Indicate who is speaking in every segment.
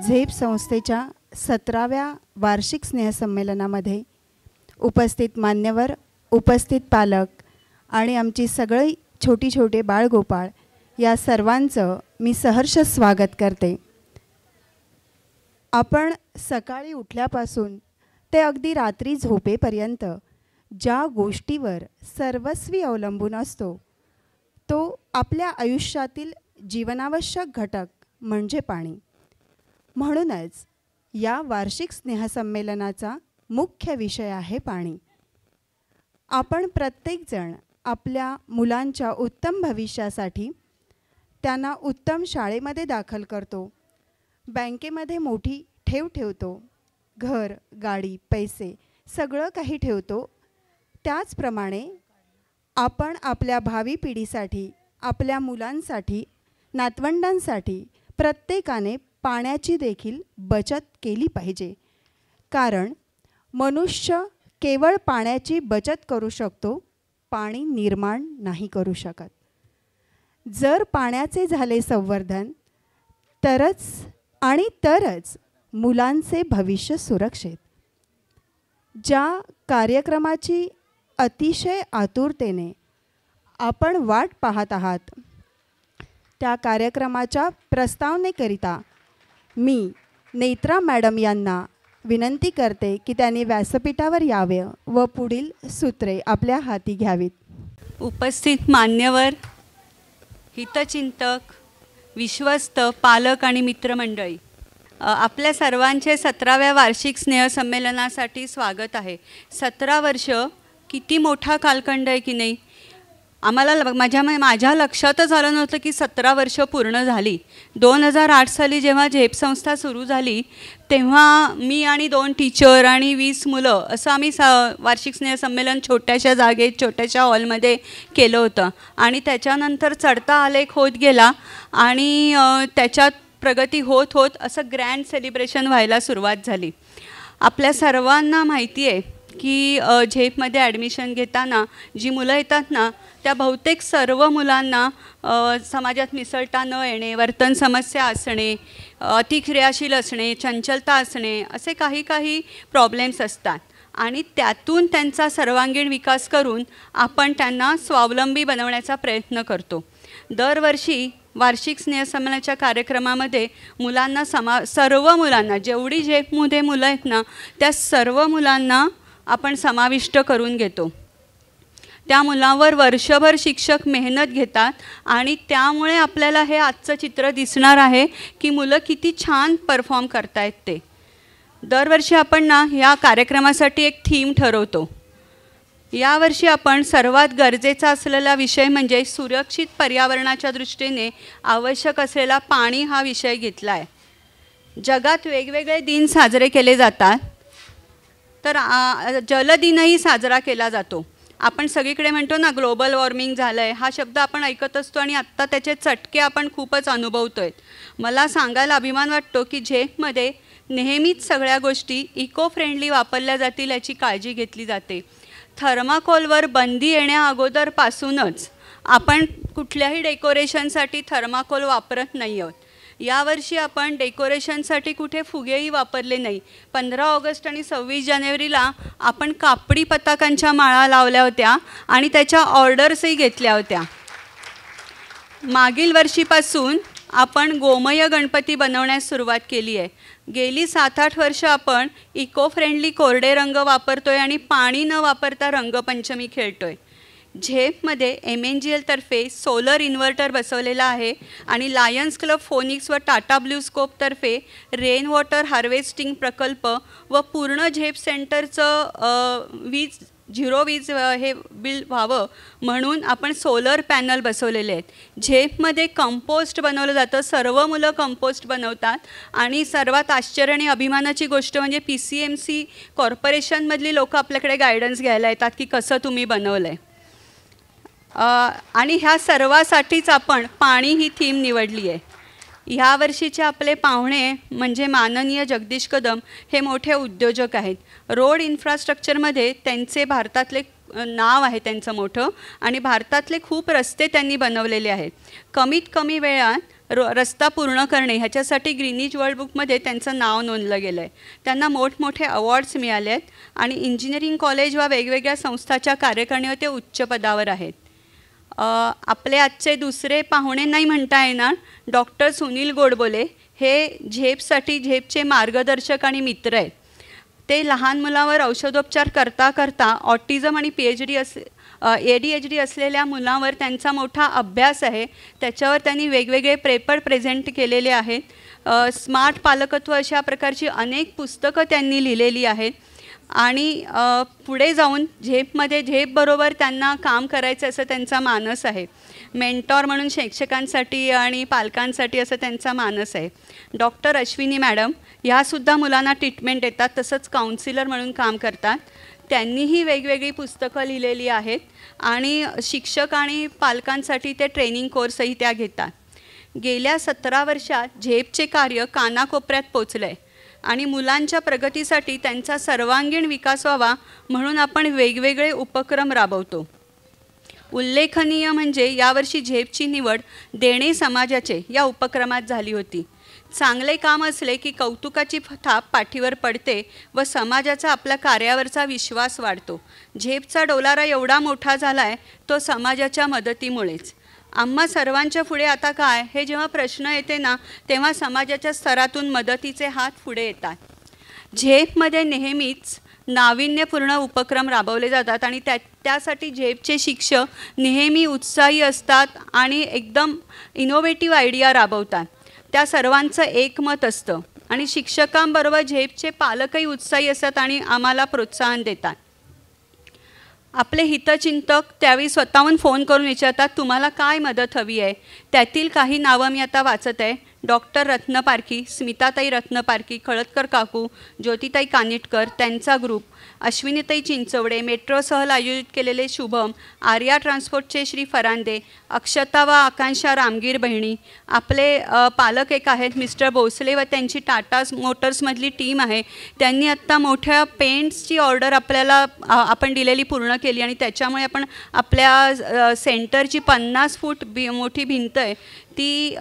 Speaker 1: झेप संस्थेच्या 17व्या वार्षिक स्नेहसंमेलनामध्ये उपस्थित मान्यवर, उपस्थित पालक आणि आमची सगळी छोटी छोटे बाळगोपाळ या सर्वांचं मी सहर्ष स्वागत करते. आपण सकाळी उठल्यापासून ते अगदी रात्री झोपेपर्यंत ज्या गोष्टीवर सर्वस्वी अवलंबून असतो तो आपल्या आयुष्यातील जीवनावश्यक घटक म्हणजे पाणी. म्हणूनच या वार्षिक स्नेहसंमेलनाचा मुख्य विषय आहे पाणी. आपण प्रत्येकजण आपल्या मुलांच्या उत्तम भविष्यासाठी त्यांना उत्तम शाळेमध्ये दाखल करतो, बँकेमध्ये मोठी ठेव ठेवतो, घर, गाडी, पैसे सगळं काही ठेवतो. त्याचप्रमाणे आपण आपल्या भावी पिढीसाठी, आपल्या मुलांसाठी, नातवंडांसाठी प्रत्येकाने पाण्याची देखील बचत केली पाहिजे. कारण मनुष्य केवळ पाण्याची बचत करू शकतो, पाणी निर्माण नाही करू शकत. जर पाण्याचे झाले संवर्धन तरच मुलांचे भविष्य सुरक्षित. ज्या कार्यक्रमाची अतिशय आतुरतेने आपण वाट पाहत आहात त्या कार्यक्रमाच्या प्रस्तावनेकरिता मी नेत्रा मॅडम यांना विनंती करते की त्यांनी व्यासपीठावर यावे व पुढील सूत्रे आपल्या हाती घ्यावीत.
Speaker 2: उपस्थित मान्यवर, हितचिंतक, विश्वस्त, पालक आणि मित्रमंडळी, आपल्या सर्वांचे 17व्या वार्षिक स्नेहसंमेलनासाठी स्वागत आहे. 17 वर्ष किती मोठा कालखंड आहे की नाही. आम्हाला माझ्या लक्षातच आलं नव्हतं की 17 वर्ष पूर्ण झाली. 2008 साली जेव्हा झेप संस्था सुरू झाली तेव्हा मी आणि 2 टीचर आणि 20 मुलं असं आम्ही वार्षिक स्नेहसंमेलन छोट्याशा जागेत, छोट्याशा हॉलमध्ये केलं होतं. आणि त्याच्यानंतर चढता आलेख होत गेला आणि त्याच्यात प्रगती होत होत असं ग्रँड सेलिब्रेशन व्हायला सुरुवात झाली. आपल्या सर्वांना माहिती आहे की झेपमध्ये ॲडमिशन घेताना जी मुलं येतात ना त्या बहुतेक सर्व मुलांना समाजात मिसळता न येणे, वर्तन समस्या असणे, अतिक्रियाशील असणे, चंचलता असणे असे काही प्रॉब्लेम्स असतात. आणि त्यातून त्यांचा सर्वांगीण विकास करून आपण त्यांना स्वावलंबी बनवण्याचा प्रयत्न करतो. दरवर्षी वार्षिक स्नेहसंमेलनाच्या कार्यक्रमामध्ये सर्व मुलांना, जेवढी झेपमध्ये मुलं आहेत ना त्या सर्व मुलांना आपण समाविष्ट करून घेतो. त्या मुलांवर वर्षभर शिक्षक मेहनत घेतात आणि त्यामुळे आपल्याला हे आजचं चित्र दिसणार आहे की मुलं किती छान परफॉर्म करतायत ते. दरवर्षी आपण ना या कार्यक्रमासाठी एक थीम ठरवतो. यावर्षी आपण सर्वात गरजेचा असलेला विषय म्हणजे सुरक्षित पर्यावरणाच्या दृष्टीने आवश्यक असलेला पाणी हा विषय घेतला आहे. जगात वेगवेगळे दिन साजरे केले जातात, तर जलदिनही साजरा केला जातो. आपण सगळीकडे म्हणतो ना ग्लोबल वॉर्मिंग झालं आहे, हा शब्द आपण ऐकत असतो आणि आत्ता त्याचे चटके आपण खूपच अनुभवतो आहेत. मला सांगायला अभिमान वाटतो की झेपमध्ये नेहमीच सगळ्या गोष्टी इको फ्रेंडली वापरल्या जातील याची काळजी घेतली जाते. थर्माकोलवर बंदी येण्या अगोदरपासूनच आपण कुठल्याही डेकोरेशनसाठी थर्माकोल वापरत नाही आहोत. यावर्षी आपण डेकोरेशनसाठी कुठे फुगेही वापरले नाही. 15 ऑगस्ट आणि 26 जानेवारीला आपण कापडी पताकांच्या माळा लावल्या होत्या आणि त्याच्या ऑर्डर्सही घेतल्या होत्या. मागील वर्षीपासून आपण गोमय गणपती बनवण्यास सुरुवात केली आहे. गेली 7-8 वर्ष आपण इको फ्रेंडली कोरडे रंग वापरतोय आणि पाणी न वापरता रंगपंचमी खेळतोय. झेपमध्ये MNGL तर्फे सोलर इन्व्हर्टर बसवलेला आहे आणि लायन्स क्लब फोनिक्स व टाटा ब्ल्यू स्कोप तर्फे रेन वॉटर हार्वेस्टिंग प्रकल्प व पूर्ण झेप सेंटरचं झिरो वीज हे बिल व्हावं म्हणून आपण सोलर पॅनल बसवलेले आहेत. झेपमध्ये कंपोस्ट बनवलं जातं. सर्व मुलं कंपोस्ट बनवतात आणि सर्वात आश्चर्य आणि अभिमानाची गोष्ट म्हणजे PCMC कॉर्पोरेशनमधली लोक आपल्याकडे गायडन्स घ्यायला येतात की कसं तुम्ही बनवलं आहे. आणि ह्या सर्वासाठीच आपण पाणी ही थीम निवडली आहे. ह्या वर्षीचे आपले पाहुणे म्हणजे माननीय जगदीश कदम हे मोठे उद्योजक आहेत. रोड इन्फ्रास्ट्रक्चरमध्ये त्यांचे भारतातले नाव आहे त्यांचं मोठं आणि भारतातले खूप रस्ते त्यांनी बनवलेले आहेत. कमीत कमी वेळात रस्ता पूर्ण करणे ह्याच्यासाठी ग्रीनिज वर्ल्ड बुकमध्ये त्यांचं नाव नोंदलं गेलं आहे. त्यांना मोठमोठे अवॉर्ड्स मिळाले आहेत आणि इंजिनिअरिंग कॉलेज वा वेगवेगळ्या संस्थाच्या कार्यकारिणीवर ते उच्च पदावर आहेत. आपले आजचे दुसरे पाहुणे नाही म्हणता येणार, डॉक्टर सुनील गोडबोले हे झेपसाठी झेपचे मार्गदर्शक आणि मित्र आहेत. ते लहान मुलावर औषधोपचार करता करता ऑटिझम आणि ADHD असलेल्या मुलांवर त्यांचा मोठा अभ्यास आहे. त्याच्यावर त्यांनी वेगवेगळे पेपर प्रेझेंट केलेले आहेत. स्मार्ट पालकत्व अशा प्रकारची अनेक पुस्तकं त्यांनी लिहिलेली आहेत आणि पुढे जाऊन झेपमध्ये झेपबरोबर त्यांना काम करायचं असं त्यांचा मानस आहे. मेंटॉर म्हणून शिक्षकांसाठी आणि पालकांसाठी असं त्यांचा मानस आहे. डॉक्टर अश्विनी मॅडम ह्यासुद्धा मुलांना ट्रीटमेंट देतात, तसंच काउन्सिलर म्हणून काम करतात. त्यांनीही वेगवेगळी पुस्तकं लिहिलेली आहेत आणि शिक्षक आणि पालकांसाठी ते ट्रेनिंग कोर्सही त्या घेतात. गेल्या 17 वर्षात झेपचे कार्य कानाकोपऱ्यात पोचलं आहे आणि मुलांच्या प्रगतीसाठी त्यांचा सर्वांगीण विकास व्हावा म्हणून आपण वेगवेगळे उपक्रम राबवतो. उल्लेखनीय म्हणजे यावर्षी झेपची निवड देणे समाजाचे या उपक्रमात झाली होती. चांगले काम असले की कौतुकाची थाप पाठीवर पडते व समाजाचा आपल्या कार्यावरचा विश्वास वाढतो. झेपचा डोलारा एवढा मोठा झाला आहे तो समाजाच्या मदतीमुळेच. आम्हा सर्वांच्या पुढे आता काय हे जेव्हा प्रश्न येते ना, तेव्हा समाजाच्या स्तरातून मदतीचे हात पुढे येतात. झेपमध्ये नेहमीच नाविन्यपूर्ण उपक्रम राबवले जातात आणि त्यासाठी झेपचे शिक्षक नेहमी उत्साही असतात आणि एकदम इनोव्हेटिव्ह आयडिया राबवतात. त्या सर्वांचं एकमत असतं आणि शिक्षकांबरोबर झेपचे पालकही उत्साही असतात आणि आम्हाला प्रोत्साहन देतात. आपले हितचिंतक त्यावेळी स्वतःहून फोन करून विचारतात तुम्हाला काय मदत हवी आहे. त्यातील काही नावं मी आता वाचत आहे. डॉक्टर रत्नपारखी, स्मिताताई रत्नपारखी, खळदकर काकू, ज्योतिताई कानिटकर, त्यांचा ग्रुप, अश्विनीताई चिंचवडे, मेट्रो सहल आयोजित केलेले शुभम, आर्या ट्रान्सपोर्टचे श्री फरांदे, अक्षता व आकांक्षा रामगीर बहिणी, आपले पालक एक आहेत मिस्टर भोसले व त्यांची टाटा मोटर्समधली टीम आहे. त्यांनी आत्ता मोठ्या पेंट्सची ऑर्डर आपल्याला आपण दिलेली पूर्ण केली आणि त्याच्यामुळे आपण आपल्या सेंटरची 50 फूट मोठी भिंत आहे ती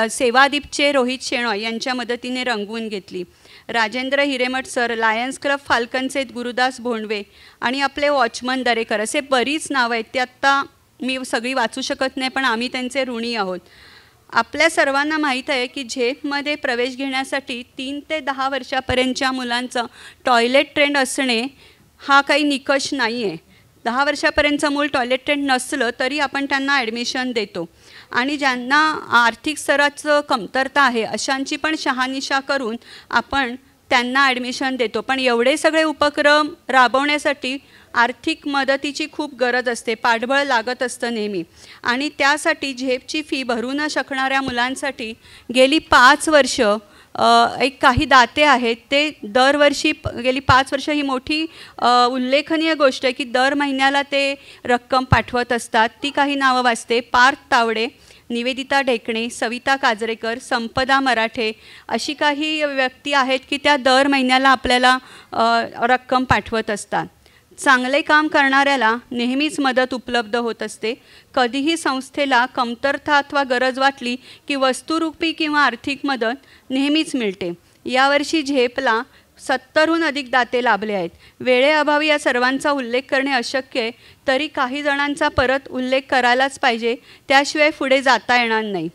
Speaker 2: सेवादीपचे रोहित शेणॉय यांच्या मदतीने रंगवून घेतली. Rajendra Hiremath sir, Lions Club फाल्कनचे गुरुदास भोंडवे आणि आपले वॉचमन दरेकर असे बरीच नावं आहेत. ते आत्ता मी सगळी वाचू शकत नाही पण आम्ही त्यांचे ऋणी आहोत. आपल्या सर्वांना माहीत आहे की झेपमध्ये प्रवेश घेण्यासाठी 3 ते 10 वर्षापर्यंतच्या मुलांचं टॉयलेट ट्रेंड असणे हा काही निकष नाही आहे. 10 वर्षापर्यंतचं मूल टॉयलेट ट्रेंड नसलं तरी आपण त्यांना ॲडमिशन देतो आणि ज्यांना आर्थिक स्तराचं कमतरता आहे अशांची पण शहानिशा करून आपण त्यांना ॲडमिशन देतो. पण एवढे सगळे उपक्रम राबवण्यासाठी आर्थिक मदतीची खूप गरज असते, पाठबळ लागत असतं नेहमी आणि त्यासाठी झेपची फी भरू न शकणाऱ्या मुलांसाठी गेली 5 वर्ष एक काही दाते आहेत ते दरवर्षी गेली 5 वर्ष ही मोठी उल्लेखनीय गोष्ट आहे की दर महिन्याला ते रक्कम पाठवत असतात. ती काही नावं वाचते. पार्थ तावडे, निवेदिता ढेकणे, सविता काजरेकर, संपदा मराठे अशी काही व्यक्ती आहेत की त्या दर महिन्याला आपल्याला रक्कम पाठवत असतात. चांगले काम करणाऱ्याला नेहमीच मदत उपलब्ध होत असते. कधीही संस्थेला कमतरता अथवा गरज वाटली की वस्तुरूपी किंवा आर्थिक मदत नेहमीच मिळते. यावर्षी झेपला 70हून अधिक दाते लाभले आहेत. वेळेअभावी या सर्वांचा उल्लेख करणे अशक्य आहे, तरी काही जणांचा परत उल्लेख करायलाच पाहिजे, त्याशिवाय पुढे जाता येणार नाही.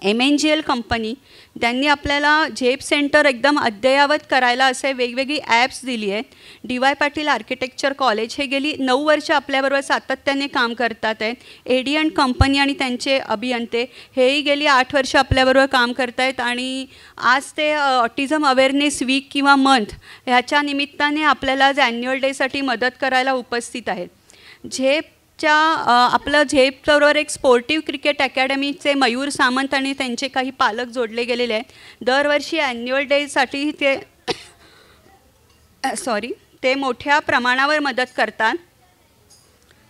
Speaker 2: MNGL कंपनी त्यांनी आपल्याला झेप सेंटर एकदम अद्ययावत करायला असे वेगवेगळी ॲप्स दिली आहेत. DY पाटील आर्किटेक्चर कॉलेज हे गेली 9 वर्ष आपल्याबरोबर सातत्याने काम करतात आहेत. AD&D कंपनी आणि त्यांचे अभियंते हेही गेली 8 वर्ष आपल्याबरोबर काम करत आहेत आणि आज ते ऑटिझम अवेअरनेस वीक किंवा मंथ ह्याच्या निमित्ताने आपल्याला ॲन्युअल डेसाठी मदत करायला उपस्थित आहेत. आपलं झेपबरोबर एक स्पोर्टिव्ह क्रिकेट अकॅडमीचे मयूर सामंत आणि त्यांचे काही पालक जोडले गेलेले आहेत. दरवर्षी ॲन्युअल डेसाठी ते मोठ्या प्रमाणावर मदत करतात.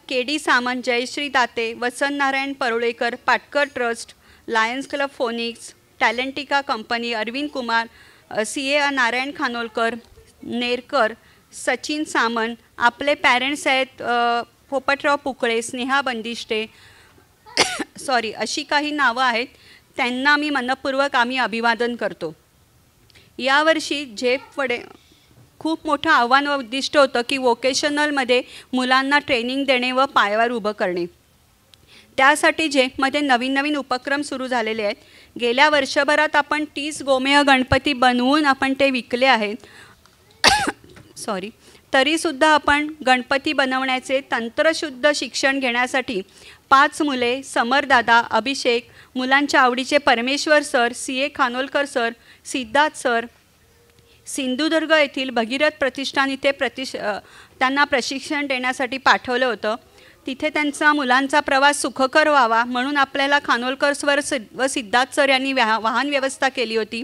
Speaker 2: KD Samant, Jayshree Date, Vasant Narayan Parulekar, Patkar trust, Lions Club Phoenix, Talentica company, Arvind Kumar, CA Narayan Khanolkar, Nerkar, Sachin Samant, आपले पॅरेंट्स आहेत पोपटराव पुकळे, स्नेहा बंदिष्टे, अशी काही नावं आहेत, त्यांना मी मनपूर्वक आम्ही अभिवादन करतो. यावर्षी झेपपुढे खूप मोठं आव्हान व उद्दिष्ट होतं की वोकेशनलमध्ये मुलांना ट्रेनिंग देणे व पायावर उभं करणे. त्यासाठी झेपमध्ये नवीन नवीन उपक्रम सुरू झालेले आहेत. गेल्या वर्षभरात आपण 30 गोमेय गणपती बनवून आपण ते विकले आहेत. तरीसुद्धा आपण गणपती बनवण्याचे तंत्रशुद्ध शिक्षण घेण्यासाठी 5 मुले समरदादा, अभिषेक, मुलांच्या आवडीचे परमेश्वर sir, CA Khanolkar sir, Siddharth sir, Sindhudurg येथील भगीरथ प्रतिष्ठान इथे त्यांना प्रशिक्षण देण्यासाठी पाठवलं होतं. तिथे त्यांचा मुलांचा प्रवास सुखकर व्हावा म्हणून आपल्याला खानोलकर सर व सिद्धार्थ सर यांनी वाहन व्यवस्था केली होती.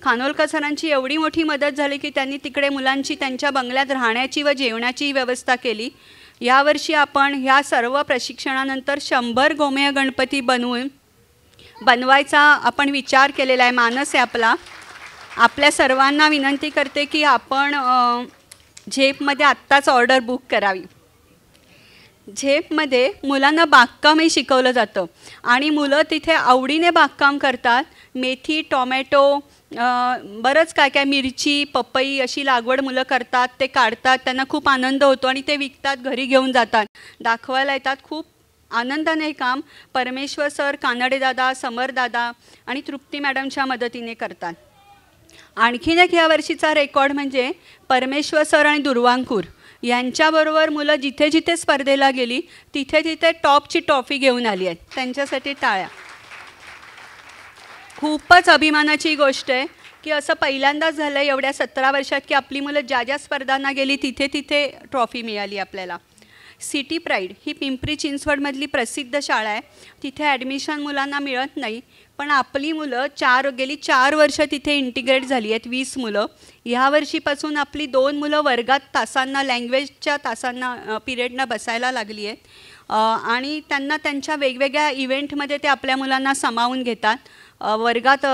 Speaker 2: खानोलकर सरांची एवढी मोठी मदत झाली की त्यांनी तिकडे मुलांची त्यांच्या बंगल्यात राहण्याची व जेवणाची व्यवस्था केली. यावर्षी आपण ह्या सर्व प्रशिक्षणानंतर 100 गोमेय गणपती बनवायचा आपण विचार केलेला आहे, मानस आहे आपला. आपल्या सर्वांना विनंती करते की आपण झेपमध्ये आत्ताच ऑर्डर बुक करावी. झेपमध्ये मुलांना बागकामही शिकवलं जातं आणि मुलं तिथे आवडीने बागकाम करतात. मेथी, टोमॅटो, बरंच काय मिरची, पपई अशी लागवड मुलं करतात. ते काढतात, त्यांना खूप आनंद होतो आणि ते विकतात, घरी घेऊन जातात, दाखवायला येतात. खूप आनंदाने हे काम परमेश्वर सर, कानडेदादा, समरदादा आणि तृप्ती मॅडमच्या मदतीने करतात. आणखीन एक यावर्षीचा रेकॉर्ड म्हणजे परमेश्वर सर आणि दुर्वांकूर यांच्याबरोबर मुलं जिथे जिथे स्पर्धेला गेली तिथे तिथे टॉपची ट्रॉफी घेऊन आली आहे. त्यांच्यासाठी टाळ्या. खूपच अभिमानाची गोष्ट आहे की असं पहिल्यांदाच झालं आहे एवढ्या 17 वर्षात की आपली मुलं ज्या ज्या स्पर्धांना गेली तिथे तिथे ट्रॉफी मिळाली आपल्याला. सिटी प्राईड ही पिंपरी चिंचवडमधली प्रसिद्ध शाळा आहे. तिथे ॲडमिशन मुलांना मिळत नाही, पण आपली मुलं गेली 4 वर्ष तिथे इंटिग्रेट झाली आहेत. 20 मुलं. ह्या वर्षीपासून आपली 2 मुलं वर्गात तासांना, लँग्वेजच्या तासांना, पिरियडना बसायला लागली आहेत आणि त्यांना त्यांच्या वेगवेगळ्या इव्हेंटमध्ये ते आपल्या मुलांना सामावून घेतात. वर्गात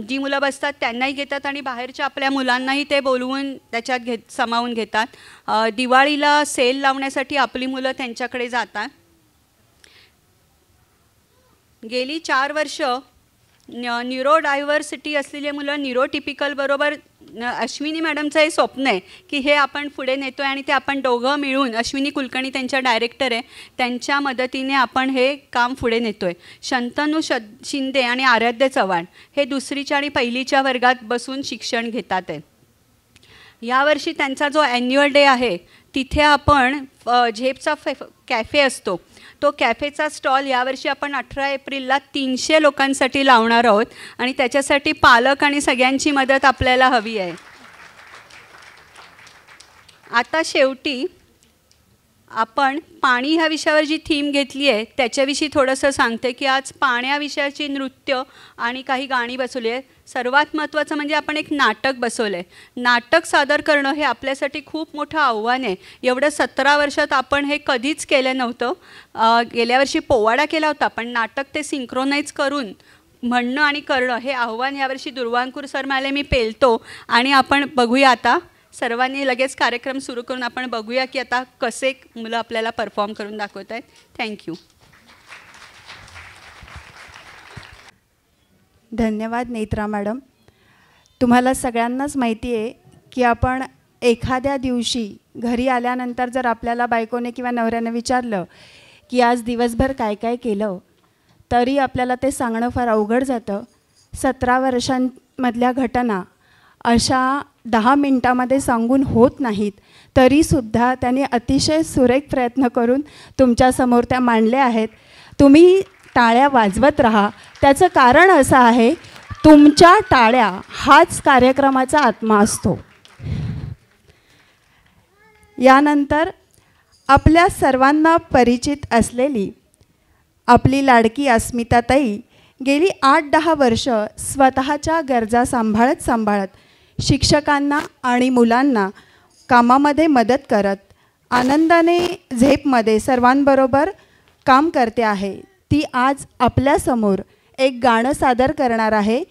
Speaker 2: जी मुलं बसतात त्यांनाही घेतात आणि बाहेरच्या आपल्या मुलांनाही ते बोलवून त्याच्यात सामावून घेतात. दिवाळीला सेल लावण्यासाठी आपली मुलं त्यांच्याकडे जातात. गेली 4 वर्ष न्यूरो डायव्हर्सिटी असलेले मुलं न्यूरोटिपिकल बरोबर अश्विनी मॅडमचं हे स्वप्न आहे की हे आपण पुढे नेतो आहे आणि ते आपण दोघं मिळून, अश्विनी कुलकर्णी त्यांच्या डायरेक्टर आहे, त्यांच्या मदतीने आपण हे काम पुढे नेतो आहे. शंतनू शिंदे आणि आराध्य चव्हाण हे 2रीच्या आणि 1लीच्या वर्गात बसून शिक्षण घेतात आहे. यावर्षी त्यांचा जो ॲन्युअल डे आहे तिथे आपण झेपचा कॅफे असतो, तो कॅफेचा स्टॉल यावर्षी आपण 18 एप्रिलला 300 लोकांसाठी लावणार आहोत आणि त्याच्यासाठी पालक आणि सगळ्यांची मदत आपल्याला हवी आहे. आता शेवटी आपण पाणी ह्या विषयावर जी थीम घेतली आहे त्याच्याविषयी थोडंसं सांगते की आज पाण्याविषयाची नृत्य आणि काही गाणी बसवली आहे. सर्वात महत्त्वाचं म्हणजे आपण एक नाटक बसवलं आहे. नाटक सादर करणं हे आपल्यासाठी खूप मोठं आव्हान आहे. एवढं 17 वर्षात आपण हे कधीच केलं नव्हतं. गेल्या वर्षी पोवाडा केला होता, पण नाटक ते सिंक्रोनाइज करून म्हणणं आणि करणं हे आव्हान यावर्षी दुर्वांकूर सर म्हणाले मी पेलतो आणि आपण बघूया. आता सर्वांनी लगेच कार्यक्रम सुरू करून आपण बघूया की आता कसे मुलं आपल्याला परफॉर्म करून दाखवत आहेत. थँक्यू.
Speaker 1: धन्यवाद नेत्रा मॅडम. तुम्हाला सगळ्यांनाच माहिती आहे की आपण एखाद्या दिवशी घरी आल्यानंतर जर आपल्याला बायकोने किंवा नवऱ्याने विचारलं की आज दिवसभर काय काय केलं, तरी आपल्याला ते सांगणं फार अवघड जातं. 17 वर्षांमधल्या घटना अशा 10 मिनटामध्ये सांगून होत नाहीत. तरीसुद्धा त्यांनी अतिशय सुरेख प्रयत्न करून तुमच्यासमोर त्या मांडल्या आहेत. तुम्ही टाळ्या वाजवत राहा. त्याचं कारण असं आहे, तुमच्या टाळ्या हाच कार्यक्रमाचा आत्मा असतो. यानंतर आपल्या सर्वांना परिचित असलेली आपली लाडकी अस्मिताताई गेली 8-10 वर्ष स्वतःच्या गरजा सांभाळत शिक्षकांना आणि मुलांना कामामध्ये मदत करत आनंदाने झेपमध्ये सर्वांबरोबर काम करते आहे. ती आज आपल्यासमोर एक गाणं सादर करणार आहे,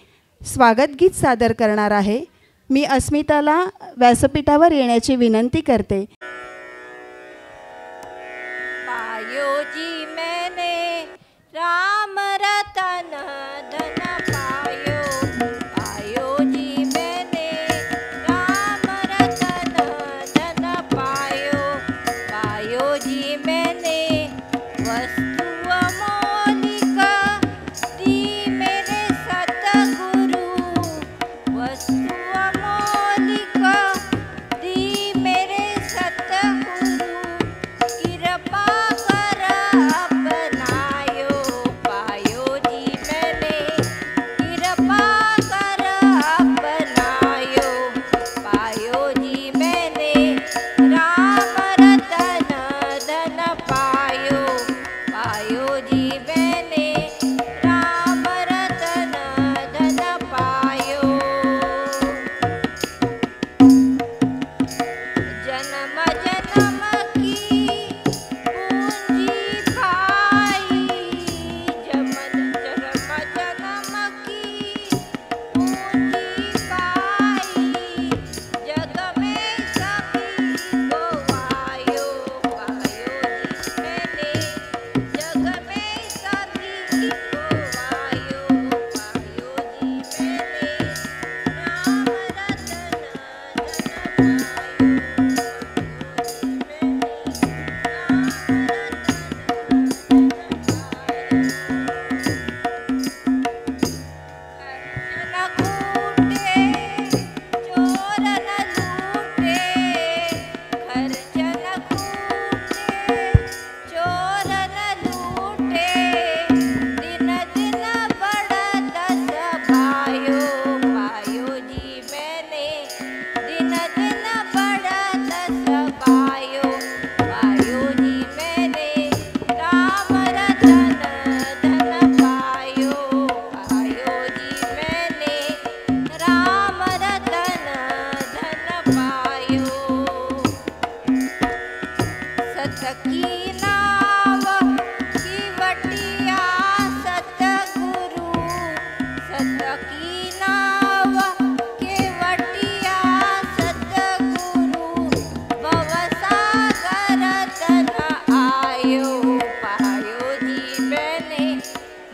Speaker 1: स्वागत गीत सादर करणार आहे. मी अस्मिताला व्यासपीठावर येण्याची विनंती करते.
Speaker 3: पायो जी मैंने राम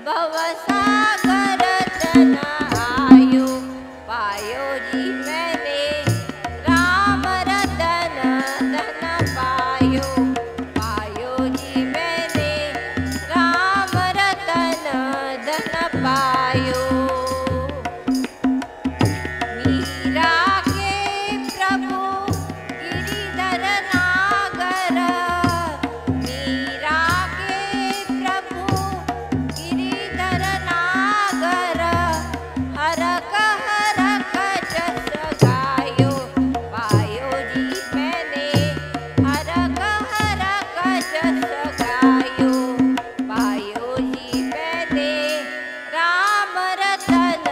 Speaker 3: भवसागर तन आयो पायो जी मैंने राम रतन धन पायो पायो जी मैंने राम रतन धन पायो मीरा के प्रभु गिरिधर नागर मीरा के प्रभु गिरिधर नागर हरक जस गायो पायो जी मैंने हरक जस गायो पायो जी मैंने राम रतन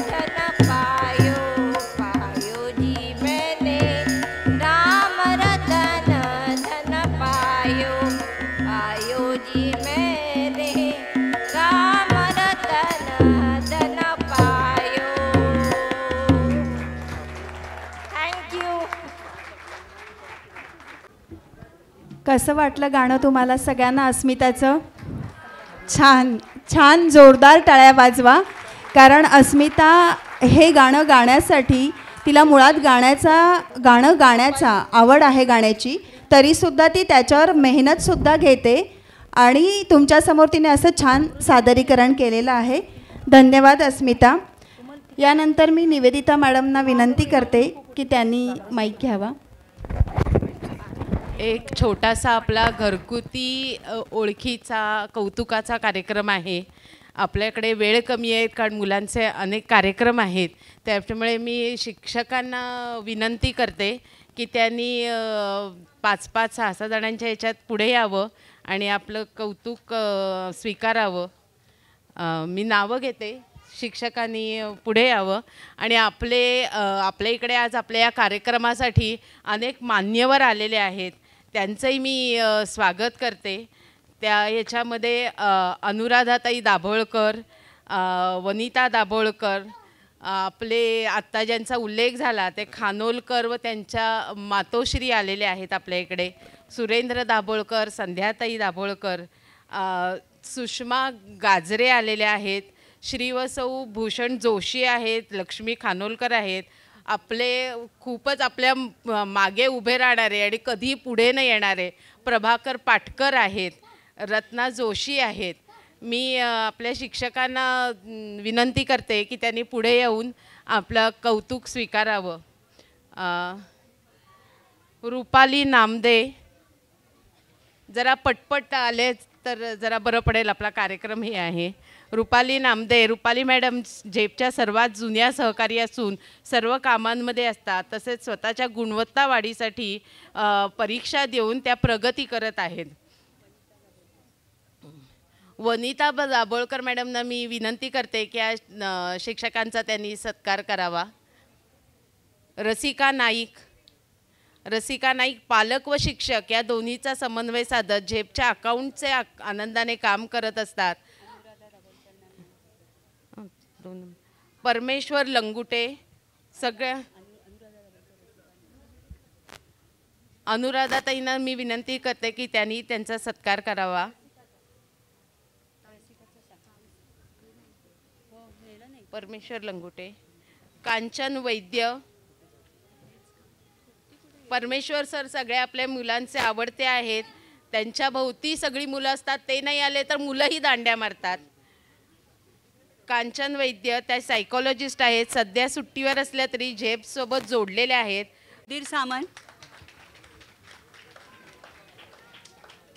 Speaker 3: धन पायो पायो जी मैंने राम रतन धन पायो पायो जी मैंने राम रतन धन पायो थैंक यू
Speaker 1: कसं वाटलं गाणं तुम्हाला सगळ्यांना अस्मिताचं? छान छान जोरदार टाळ्या वाजवा, कारण अस्मिता हे गाणं गाण्यासाठी तिला मुळात गाणं गाण्याचा आवड आहे गाण्याची, तरीसुद्धा ती त्याच्यावर मेहनतसुद्धा घेते आणि तुमच्यासमोर तिने असं छान सादरीकरण केलेलं आहे. धन्यवाद अस्मिता. यानंतर मी निवेदिता मॅडमना विनंती करते की त्यांनी माईक घ्यावा.
Speaker 4: एक छोटासा आपला घरगुती ओळखीचा कौतुकाचा कार्यक्रम आहे. आपल्याकडे वेळ कमी आहे कारण मुलांचे अनेक कार्यक्रम आहेत, त्यामुळे मी शिक्षकांना विनंती करते की त्यांनी 5-5, 6-6 जणांच्या याच्यात पुढे यावं आणि आपलं कौतुक स्वीकारावं. मी नावं घेते, शिक्षकांनी पुढे यावं आणि आपल्या इकडे आज आपल्या या कार्यक्रमासाठी अनेक मान्यवर आलेले आहेत, त्यांचंही मी स्वागत करते. त्या याच्यामध्ये अनुराधाताई दाभोळकर, वनिता दाभोळकर, आपले आत्ता ज्यांचा उल्लेख झाला ते खानोलकर व त्यांच्या मातोश्री आलेले आहेत आपल्या इकडे, सुरेंद्र दाभोळकर, संध्याताई दाभोळकर, सुषमा गाजरे आलेल्या आहेत, श्री व सौ भूषण जोशी आहेत, लक्ष्मी खानोलकर आहेत. आपले खूपच आपल्या मागे उभे राहणारे आणि कधी पुढे न येणारे प्रभाकर पाटकर आहेत, रत्ना जोशी आहेत. मी आपल्या शिक्षकांना विनंती करते की त्यांनी पुढे येऊन आपलं कौतुक स्वीकारावं. रुपाली नामदे, जरा पटपट आले तर जरा बरं पडेल, आपला कार्यक्रम हे आहे. रुपाली नामदे. रुपाली मॅडम झेपच्या सर्वात जुन्या सहकारी असून सर्व कामांमध्ये असतात, तसेच स्वतःच्या गुणवत्ता वाढीसाठी परीक्षा देऊन त्या प्रगती करत आहेत. वनिता दाभोळकर मॅडमना मी विनंती करते की आज शिक्षकांचा त्यांनी सत्कार करावा. रसिका नाईक. रसिका नाईक पालक व शिक्षक या दोन्हीचा समन्वय साधत झेपच्या अकाउंटचे आनंदाने काम करत असतात. परमेश्वर लंगुटे. सगळ्या अनुराधाताईंना मी विनंती करते की त्यांनी त्यांचा सत्कार करावा. परमेश्वर लंगुटे. कांचन वैद्य. परमेश्वर सर सगळे आपल्या मुलांचे आवडते आहेत, त्यांच्या भोवती सगळी मुलं असतात, ते नाही आले तर मुलंही दांड्या मारतात. कांचन वैद्य त्या सायकोलॉजिस्ट आहेत, सध्या सुट्टीवर असल्या तरी झेपसोबत जोडलेल्या आहेत.
Speaker 2: Dhir Samant.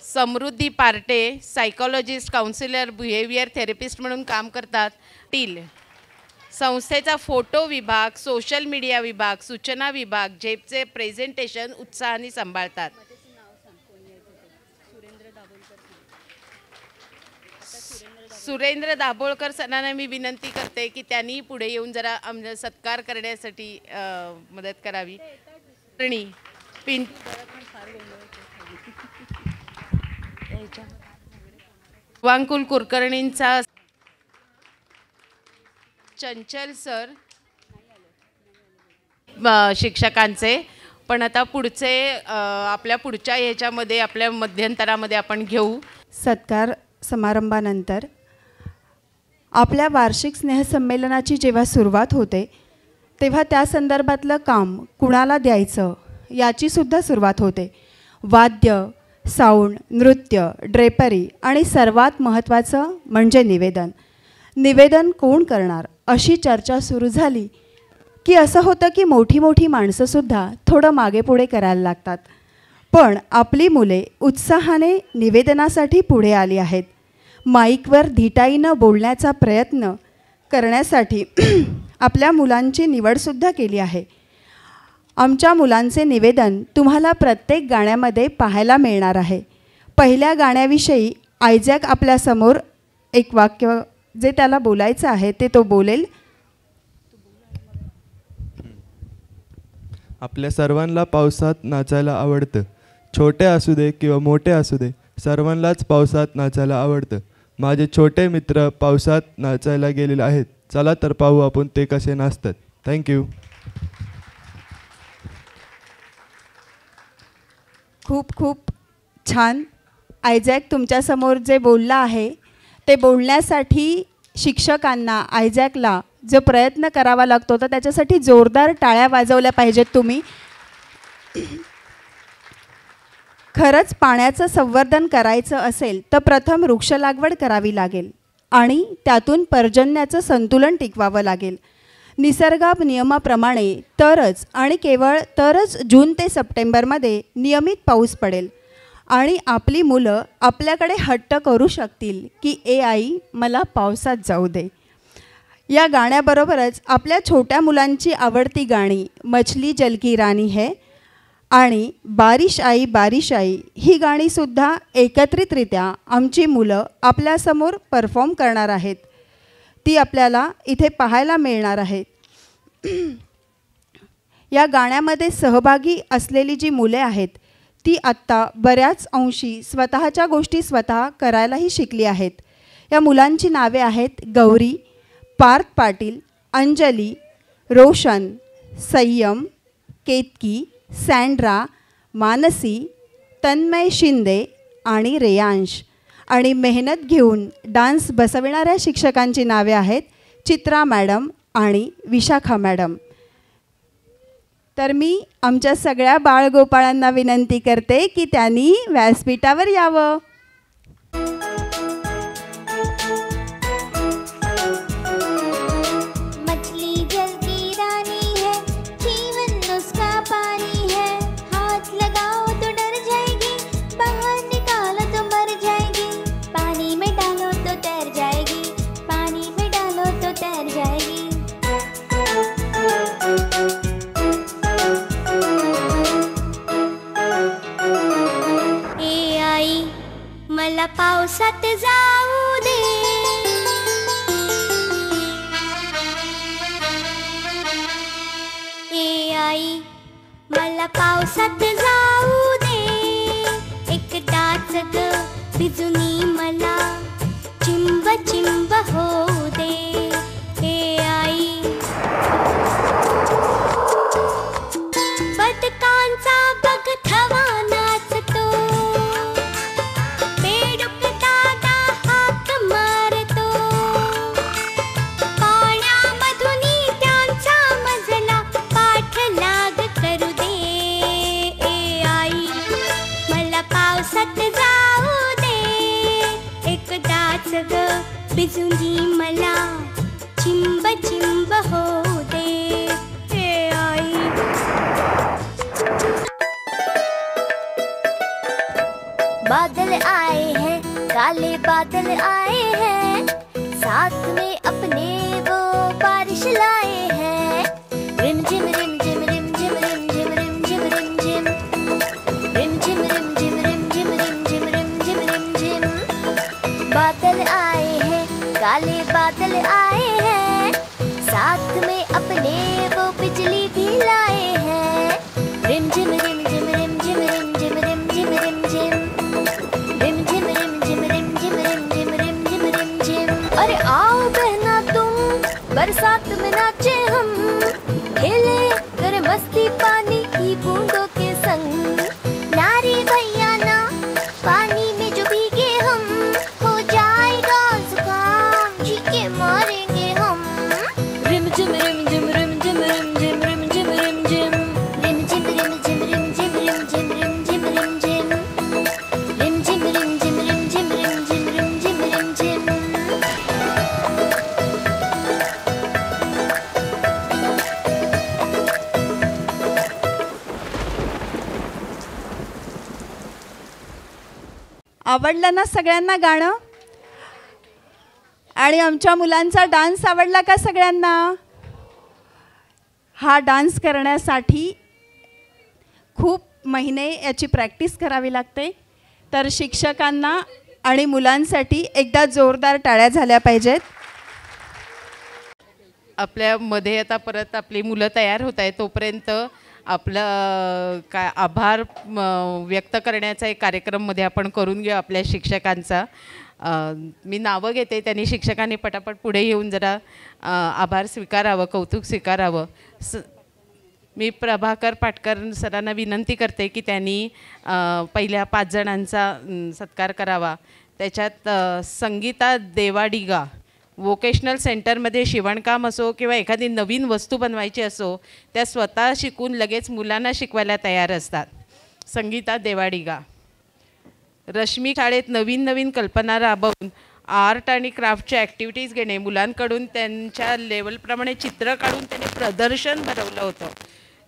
Speaker 4: Samruddhi Parte psychologist, counsellor, behaviour therapist म्हणून काम करतात. टील. संस्थेचा फोटो विभाग, सोशल मीडिया विभाग, सूचना विभाग, झेपचे प्रेझेंटेशन उत्साहाने सांभाळतात. सुरेंद्र दाभोळकर सरांना मी विनंती करते की त्यांनी पुढे येऊन जरा सत्कार करण्यासाठी मदत करावी. वांकुल कुलकर्णींचा. चंचल सर शिक्षकांचे, पण आता पुढचे आपल्या पुढच्या ह्याच्यामध्ये आपल्या मध्यंतरामध्ये आपण घेऊ.
Speaker 1: सत्कार समारंभानंतर आपल्या वार्षिक स्नेहसंमेलनाची जेव्हा सुरुवात होते तेव्हा त्या संदर्भातलं काम कुणाला द्यायचं याचीसुद्धा सुरुवात होते. वाद्य, साऊंड, नृत्य, ड्रेपरी आणि सर्वात महत्त्वाचं म्हणजे निवेदन. निवेदन कोण करणार अशी चर्चा सुरू झाली की असं होतं की मोठी मोठी माणसंसुद्धा थोडं मागेपुढे करायला लागतात. पण आपली मुले उत्साहाने निवेदनासाठी पुढे आली आहेत. माईकवर धिटाईनं बोलण्याचा प्रयत्न करण्यासाठी आपल्या मुलांची निवडसुद्धा केली आहे. आमच्या मुलांचे निवेदन तुम्हाला प्रत्येक गाण्यामध्ये पाहायला मिळणार आहे. पहिल्या गाण्याविषयी आयझॅक आपल्यासमोर एक वाक्य जे त्याला बोलायचं आहे ते तो बोलेल.
Speaker 5: आपल्या सर्वांना पावसात नाचायला आवडतं. छोटे असू दे किंवा मोठे असू दे, सर्वांनाच पावसात नाचायला आवडतं. माझे छोटे मित्र पावसात नाचायला गेलेले आहेत. चला तर पाहू आपण ते कसे नाचतात. थँक्यू.
Speaker 1: खूप खूप छान. आयझॅक तुमच्यासमोर जे बोलला आहे ते बोलण्यासाठी शिक्षकांना आयझॅकला जो प्रयत्न करावा लागतो तर त्याच्यासाठी जोरदार टाळ्या वाजवल्या पाहिजेत तुम्ही. खरंच पाण्याचं संवर्धन करायचं असेल तर प्रथम वृक्ष लागवड करावी लागेल आणि त्यातून पर्जन्याचं संतुलन टिकवावं लागेल. निसर्ग नियमाप्रमाणे तरच आणि केवळ तरच जून ते सप्टेंबरमध्ये नियमित पाऊस पडेल आणि आपली मुलं आपल्याकडे हट्ट करू शकतील की ए आई मला पावसात जाऊ दे. या गाण्याबरोबरच आपल्या छोट्या मुलांची आवडती गाणी मछली जल की रानी है आणि बारिश आई ही गाणीसुद्धा एकत्रितरित्या आमची मुलं आपल्यासमोर परफॉर्म करणार आहेत. ती आपल्याला इथे पाहायला मिळणार आहेत. या गाण्यामध्ये सहभागी असलेली जी मुले आहेत ती आत्ता बऱ्याच अंशी स्वतःच्या गोष्टी स्वतः करायलाही शिकली आहेत. या मुलांची नावे आहेत गौरी, पार्थ पाटील, अंजली, रोशन, संयम, केतकी, सँड्रा, मानसी, तन्मय शिंदे आणि रेयांश. आणि मेहनत घेऊन डान्स बसविणाऱ्या शिक्षकांची नावे आहेत चित्रा मॅडम आणि विशाखा मॅडम. तर मी आमच्या सगळ्या बाळगोपाळांना विनंती करते की त्यांनी व्यासपीठावर यावं.
Speaker 6: मला पावसात जाऊ दे, ए आई मला पावसात जाऊ दे, एकदाच ग भिजुनी मला चिंब चिंब होऊ दे. ए आई बदकांचा बघ थवा नाचतो, भिजुनी मला चिंब चिंब होऊ दे. हे आई बादल आए हैं, काले बादल आए हैं, साथ में अपने वो बारिश लाए हैं. रिम झिम रिम झिम रिम झिम रिम झिम रिम झिम रिम झिम रिम झिम रिम झिम रिम झिम रिम झिम रिम झिम रिम झिम. बादल आए हैं, काले बादल आए हैं, साथ में अपने वो बिजली भी लाए हैं. रिम झिम रिम झिम रिम झिम रिम झिम रिम झिम रिम झिम रिम झिम रिम झिम रिम झिम रिम झिम रिम झिम रिम झिम. अरे आओ बहना तुम बरसात में नाचे हम, खेले कर मस्ती पानी की बूंदों के संग. नारी भैया ना पानी में जो भीगे हम, हो जाएगा जुकाम जी के
Speaker 1: आवडलं ना सगळ्यांना गाणं? आणि आमच्या मुलांचा डान्स आवडला का सगळ्यांना? हा डान्स करण्यासाठी खूप महिने याची प्रॅक्टिस करावी लागते. तर शिक्षकांना आणि मुलांसाठी एकदा जोरदार टाळ्या झाल्या पाहिजेत.
Speaker 4: आपल्यामध्ये आता परत आपली मुलं तयार होत आहे, तोपर्यंत आपलं काय आभार व्यक्त करण्याचा एक कार्यक्रममध्ये आपण करून घेऊ आपल्या शिक्षकांचा. मी नावं घेते, त्यांनी शिक्षकांनी पटापट पुढे येऊन जरा आभार स्वीकारावं, कौतुक स्वीकारावं. मी प्रभाकर पाटकर सरांना विनंती करते की त्यांनी पहिल्या 5 जणांचा सत्कार करावा. त्याच्यात संगीता देवाडिगा, वोकेशनल सेंटरमध्ये शिवणकाम असो किंवा एखादी नवीन वस्तू बनवायची असो, त्या स्वतः शिकून लगेच मुलांना शिकवायला तयार असतात. संगीता देवाडिगा. रश्मी शाळेत नवीन नवीन कल्पना राबवून आर्ट आणि क्राफ्टच्या ॲक्टिव्हिटीज घेणे, मुलांकडून त्यांच्या लेवलप्रमाणे चित्र काढून त्यांनी प्रदर्शन भरवलं होतं.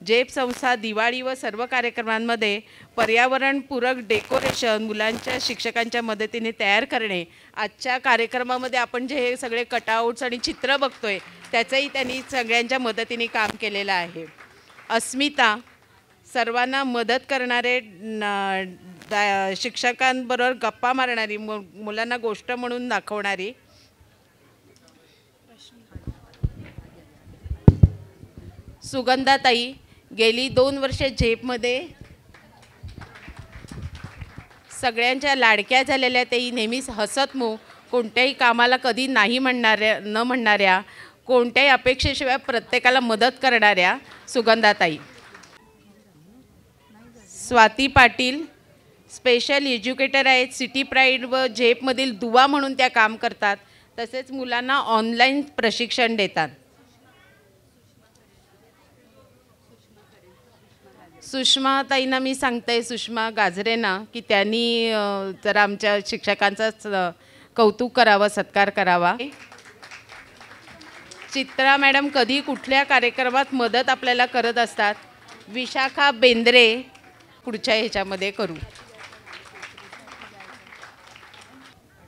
Speaker 4: जेप संस्था दिवाळी व सर्व कार्यक्रमांमध्ये पर्यावरणपूरक डेकोरेशन मुलांच्या शिक्षकांच्या मदतीने तयार करणे. आजच्या कार्यक्रमामध्ये आपण जे हे सगळे कटआउट्स आणि चित्र बघतोय त्याचंही त्यांनी सगळ्यांच्या मदतीने काम केलेलं आहे. अस्मिता, सर्वांना मदत करणारे, शिक्षकांबरोबर गप्पा मारणारी, मुलांना गोष्ट म्हणून दाखवणारी. सुगंधाताई, गेली 2 वर्षे झेपमध्ये सगळ्यांच्या लाडक्या झालेल्या, तेही नेहमीच हसतमुख, कोणत्याही कामाला कधी नाही म्हणणाऱ्या, कोणत्याही अपेक्षेशिवाय प्रत्येकाला मदत करणाऱ्या सुगंधाताई. स्वाती पाटील, स्पेशल एज्युकेटर आहेत, सिटी प्राईड व झेपमधील दुवा म्हणून त्या काम करतात. तसेच मुलांना ऑनलाईन प्रशिक्षण देतात. सुषमा ताईंना मी सांगते, सुषमा गाजरेंना, की त्यांनी जरा आमच्या शिक्षकांचाच कौतुक करावं, सत्कार करावा. चित्रा मॅडम कधी कुठल्या कार्यक्रमात मदत आपल्याला करत असतात. विशाखा बेंद्रे पुढच्या ह्याच्यामध्ये करू.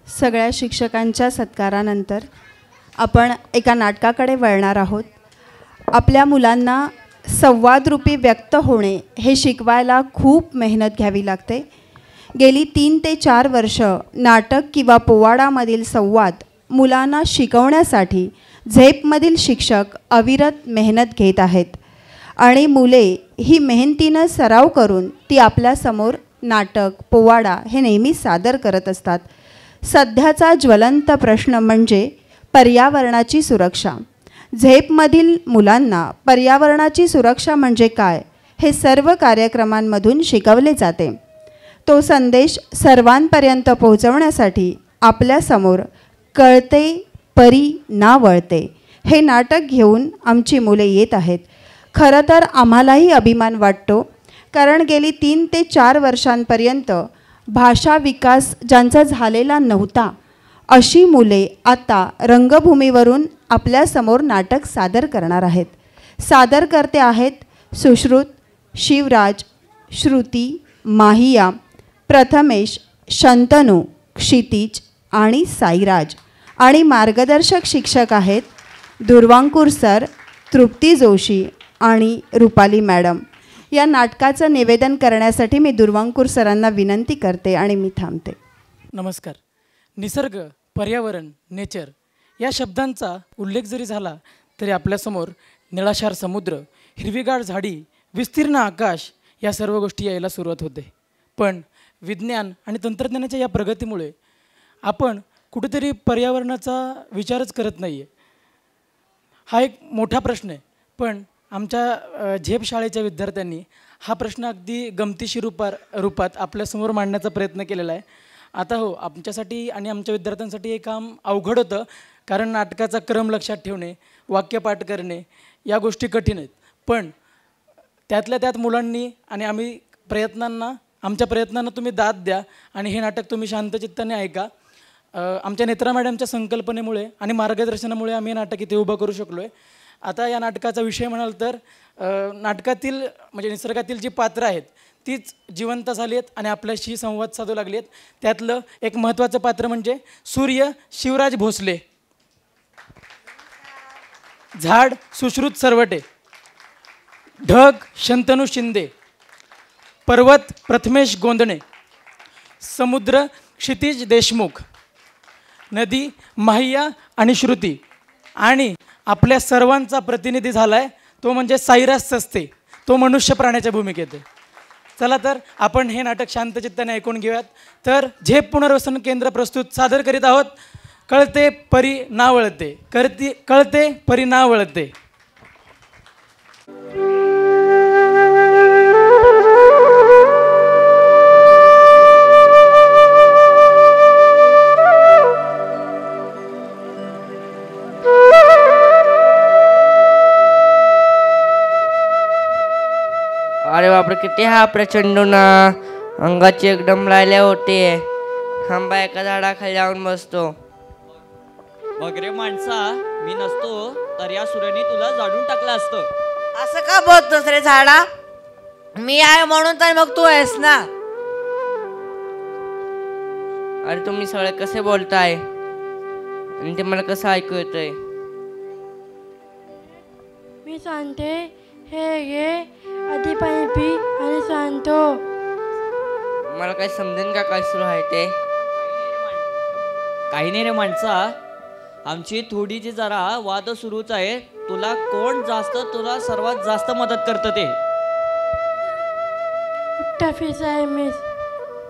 Speaker 1: सगळ्या शिक्षकांच्या सत्कारानंतर आपण एका नाटकाकडे वळणार आहोत. आपल्या मुलांना संवादरूपी व्यक्त होणे हे शिकवायला खूप मेहनत घ्यावी लागते. गेली 3 ते 4 वर्ष नाटक किंवा पोवाडामधील संवाद मुलांना शिकवण्यासाठी झेपमधील शिक्षक अविरत मेहनत घेत आहेत. आणि मुले ही मेहनतीनं सराव करून ती आपल्यासमोर नाटक, पोवाडा हे नेहमी सादर करत असतात. सध्याचा ज्वलंत प्रश्न म्हणजे पर्यावरणाची सुरक्षा. झेपमधील मुलांना पर्यावरणाची सुरक्षा म्हणजे काय हे सर्व कार्यक्रमांमधून शिकवले जाते. तो संदेश सर्वांपर्यंत पोहोचवण्यासाठी आपल्यासमोर कळते परी ना वळते हे नाटक घेऊन आमची मुले येत आहेत. खरं तर आम्हालाही अभिमान वाटतो, कारण गेली 3 ते 4 वर्षांपर्यंत भाषा विकास ज्यांचा झालेला नव्हता अशी मुले आता रंगभूमीवरून आपल्यासमोर नाटक सादर करणार आहेत. सादर करते आहेत सुश्रुत, शिवराज, श्रुती, माहिया, प्रथमेश, शंतनू, क्षितिज आणि साईराज. आणि मार्गदर्शक शिक्षक आहेत दुर्वांकूर सर, तृप्ती जोशी आणि रुपाली मॅडम. या नाटकाचं निवेदन करण्यासाठी मी दुर्वांकूर सरांना विनंती करते आणि मी थांबते.
Speaker 7: नमस्कार. निसर्ग, पर्यावरण, नेचर या शब्दांचा उल्लेख जरी झाला तरी आपल्यासमोर निळाशार समुद्र, हिरवीगार झाडी, विस्तीर्ण आकाश या सर्व गोष्टी यायला सुरुवात होते. पण विज्ञान आणि तंत्रज्ञानाच्या या प्रगतीमुळे आपण कुठेतरी पर्यावरणाचा विचारच करत नाही आहे. हा एक मोठा प्रश्न आहे. पण आमच्या झेप शाळेच्या विद्यार्थ्यांनी हा प्रश्न अगदी गमतीशीर रूपात आपल्यासमोर मांडण्याचा प्रयत्न केलेला आहे. आता हो, आमच्यासाठी आणि आमच्या विद्यार्थ्यांसाठी हे काम अवघड होतं, कारण नाटकाचा क्रम लक्षात ठेवणे, वाक्यपाठ करणे या गोष्टी कठीण आहेत. पण त्यातल्या त्यात मुलांनी आणि आमच्या प्रयत्नांना तुम्ही दाद द्या आणि हे नाटक तुम्ही शांतचित्ताने ऐका. आमच्या नेत्रा मॅडमच्या संकल्पनेमुळे आणि मार्गदर्शनामुळे आम्ही हे नाटक इथे उभं करू शकलो आहे. आता या नाटकाचा विषय म्हणाल तर नाटकातील म्हणजे निसर्गातील जी पात्रं आहेत तीच जिवंत झाली आहेत आणि आपल्याशी संवाद साधू लागली आहेत. त्यातलं एक महत्त्वाचं पात्र म्हणजे सूर्य शिवराज भोसले, झाड सुश्रुत सरवटे, ढग शंतनू शिंदे, पर्वत प्रथमेश गोंदणे, समुद्र क्षितिज देशमुख, नदी माहिया आणि श्रुती, आणि आपल्या सर्वांचा प्रतिनिधी झाला आहे तो म्हणजे साईराज सस्ते, तो मनुष्य प्राण्याच्या भूमिकेत आहे. चला तर आपण हे नाटक शांतचित्ताने ऐकून घेऊयात. तर झेप पुनर्वसन केंद्र प्रस्तुत सादर करीत आहोत कळते परी ना वळते, कळते परी ना वळते.
Speaker 8: अरे बापरे, किती हा प्रचंड ना, अंगाची एकदम राहिल्या होते. थांबा, एका झाडाखाली जाऊन बसतो.
Speaker 9: वगैरे माणसा, मी नसतो तर या सूर्याने तुला जाळून टाकलं असतं.
Speaker 3: असं का बोलतोस रे झाडा? मी आहे म्हणून तर मग तू आहेस ना.
Speaker 8: अरे तुम्ही सगळे कसे बोलताय आणि ते मला कसं ऐकू येतंय?
Speaker 10: मी सांगते, हे घे, आधी पाणी पी आणि सांगतो.
Speaker 8: मला काही समजेन का काय सुरू आहे ते?
Speaker 9: काही नाही रे माणसा, आमची थोडीची जरा वाद सुरूच आहे. तुला सर्वात जास्त मदत करतं ते.
Speaker 10: टफीस आहे मिस.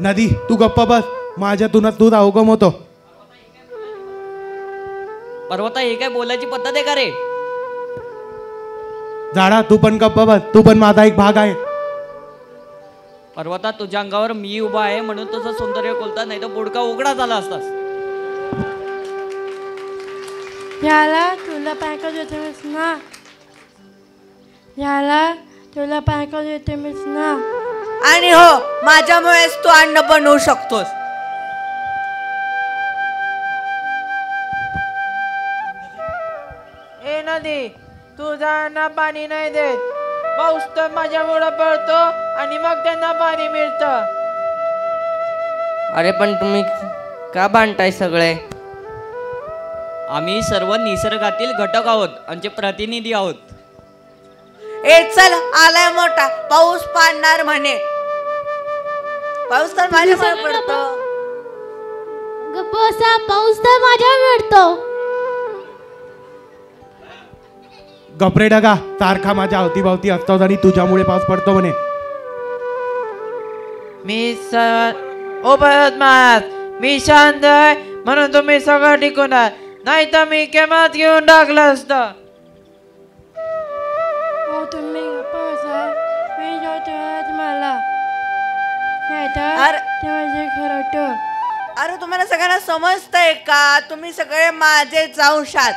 Speaker 11: नदी, तू गप्पा बस, माझ्यातूनच दूध अवगम होतो.
Speaker 9: पर्वता, हे काय बोलायची पद्धत आहे का रे?
Speaker 11: झाडा, तू पण गप्पा बस, तू पण माझा एक भाग आहे.
Speaker 9: पर्वता, तुझ्या अंगावर मी उभा आहे म्हणून तुझं सौंदर्य कोलता, नाही तर बोडका उघडा झाला असतास.
Speaker 10: याला तुला पॅकेज येते मिस ना, याला तुला पॅकेज येते मिस ना.
Speaker 3: आणि हो, माझ्यामुळेच तू अन्न बनवू शकतोस.
Speaker 12: ए नदी, तू झाडांना पाणी नाही देत. पाऊस तर माझ्यामुळं पडतो आणि मग त्यांना पाणी मिळतं.
Speaker 8: अरे पण तुम्ही का भांडताय सगळे?
Speaker 9: आम्ही सर्व निसर्गातील घटक आहोत, आमचे प्रतिनिधी आहोत.
Speaker 3: ए चल, आलाय मोठा, पाऊस पाडणार म्हणे. पाऊस तर माझ्यामुळे पडतो.
Speaker 6: गप्प बसा, पाऊस तर माझ्यावर पडतो.
Speaker 11: गपरे डगा, सारखा माझ्या अवतीभवती असतोस आणि तुझ्यामुळे पाऊस पडतो म्हणे.
Speaker 12: मी शांत आहे म्हणून तुम्ही सगळं टिकून आहे, नाही तर मी केमात घेऊन टाकलं असतं.
Speaker 10: हो तुम्ही गप्प बसा, मी जेवतो मला, नाही तर ते माझे खरं.
Speaker 3: अरे तुम्हाला सगळ्यांना समजतंय का? तुम्ही सगळे माझेच अंशात.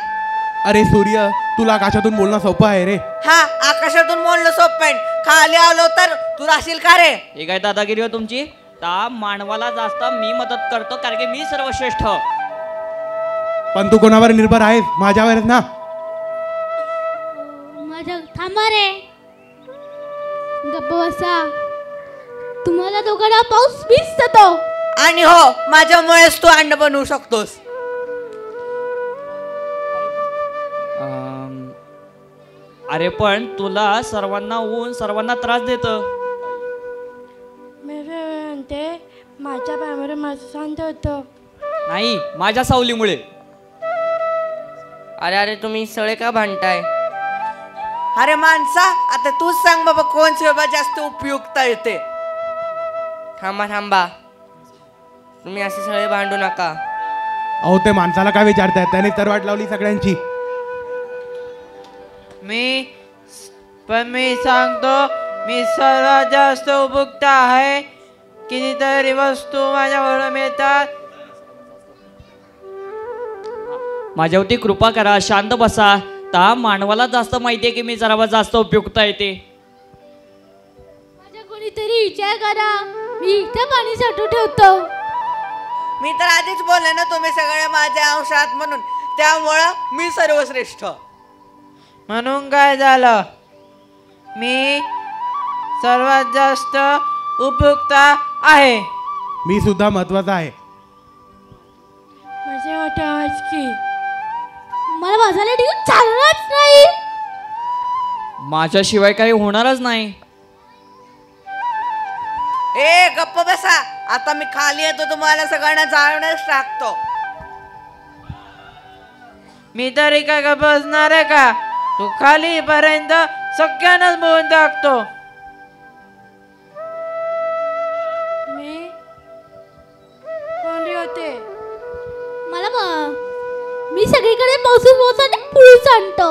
Speaker 11: अरे सूर्य, तुला आकाशातून बोलणं सोपं आहे रे.
Speaker 3: हा, आकाशातून बोलणं सोपं आहे, खाली आलो तर तू राहशील का रे?
Speaker 9: हे काय दादागिरी हो तुमची? ता मानवाला जास्त मी मदत करतो कारण की मी सर्वश्रेष्ठ.
Speaker 11: पण तू कोणावर निर्भर आहेस? माझ्यावरच ना.
Speaker 6: माझ्या थांबा रे, गप्प बसा. तुम्हाला दोघांना पाऊस मीच देतो.
Speaker 3: आणि हो, माझ्यामुळेच तू अन्न बनवू शकतोस.
Speaker 9: अरे पण तुला सर्वांना ऊन सर्वांना त्रास देतं.
Speaker 10: मी म्हणते, माझ्या पायावर माझं शांत होतं.
Speaker 9: नाही, माझ्या सावलीमुळे.
Speaker 8: अरे अरे तुम्ही सगळे का भांडताय?
Speaker 3: अरे माणसा, आता तूच सांग बाबा, कोण सेवा जास्त उपयुक्त येते?
Speaker 8: थांबा थांबा, तुम्ही असे सगळे भांडू नका.
Speaker 11: अहो, ते माणसाला काय विचारताय? त्याने तर वाट लावली सगळ्यांची.
Speaker 12: मी सांगतो, मी सर्वात जास्त उपयुक्त आहे. कितीतरी वस्तू माझ्यावर मिळतात.
Speaker 9: माझ्यावरती कृपा करा, शांत बसा. ता मानवाला जास्त माहिती आहे की मी सर्वात जास्त उपयुक्त आहे ते.
Speaker 6: माझा कोणीतरी विचार करा, मी इथे पाणी साठवून ठेवतो.
Speaker 3: मी तर आधीच बोलले ना, तुम्ही सगळे माझ्या अंशात म्हणून, त्यामुळं मी सर्वश्रेष्ठ.
Speaker 12: म्हणून काय झालं? मी सर्वात जास्त उपयुक्त आहे.
Speaker 11: मी सुद्धा महत्वाचा आहे.
Speaker 10: माझे मोठे आवाज की मला बसायला ठेवून चालणारच नाही.
Speaker 9: माझ्याशिवाय काही होणारच नाही.
Speaker 3: ए गप्प बसा. आता मी खाली येतो, तुम्हाला सगळ्यांना जाळण्यास टाकतो.
Speaker 12: मी तरी काय का बसणार आहे का? तू खाली पर्यंत सगळ्यांनाच बोलून टाकतो.
Speaker 10: मी कोणती होते?
Speaker 6: मी सगळीकडे पाऊस आणि पुढे आणतो.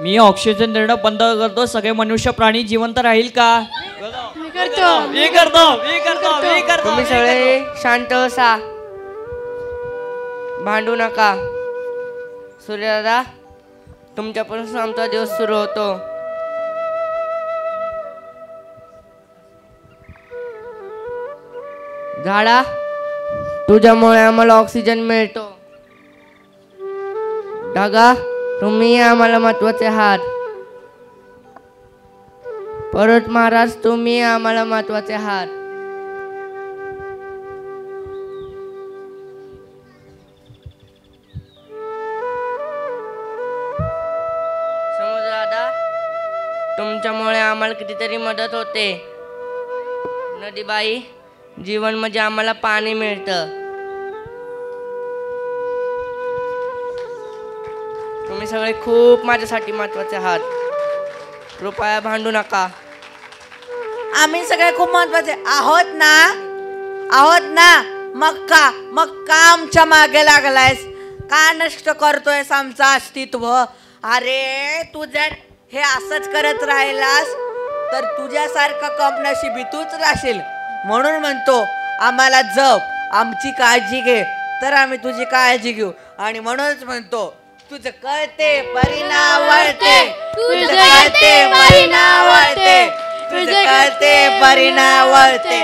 Speaker 9: मी ऑक्सिजन देणं बंद करतो. सगळे मनुष्य प्राणी जिवंत राहील का?
Speaker 10: मी करतो.
Speaker 9: मी करतो. मी करतो. मी करतो.
Speaker 8: तुम्ही सगळे शांत बसा, भांडू नका. सूर्यदादा, तुमच्यापासून आमचा दिवस सुरू होतो. झाडा, तुझ्यामुळे आम्हाला ऑक्सिजन मिळतो. ढगा, तुम्ही आम्हाला महत्वाचे आहात. पर्वत महाराज, तुम्ही आम्हाला महत्वाचे आहात. समुद्रदादा, तुमच्यामुळे आम्हाला कितीतरी मदत होते. नदीबाई, जीवन म्हणजे आम्हाला पाणी मिळतं. तुम्ही सगळे खूप माझ्यासाठी महत्वाचे आहात. कृपया भांडू नका.
Speaker 3: आम्ही सगळे खूप महत्वाचे आहोत ना? आहोत ना? मग का आमच्या मागे लागलायस? का नष्ट करतोयस आमचं अस्तित्व? अरे तू जर हे असंच करत राहिलास तर तुझ्यासारखा कमनशिबी तूच राहशील. म्हणून म्हणतो आम्हाला जप, आमची काळजी घे, तर आम्ही तुझी काळजी घेऊ. आणि म्हणूनच म्हणतो तुझं कळते परिणा वळते, तुझं कळते परिणा वळते, तुझं कळते परिणा वळते.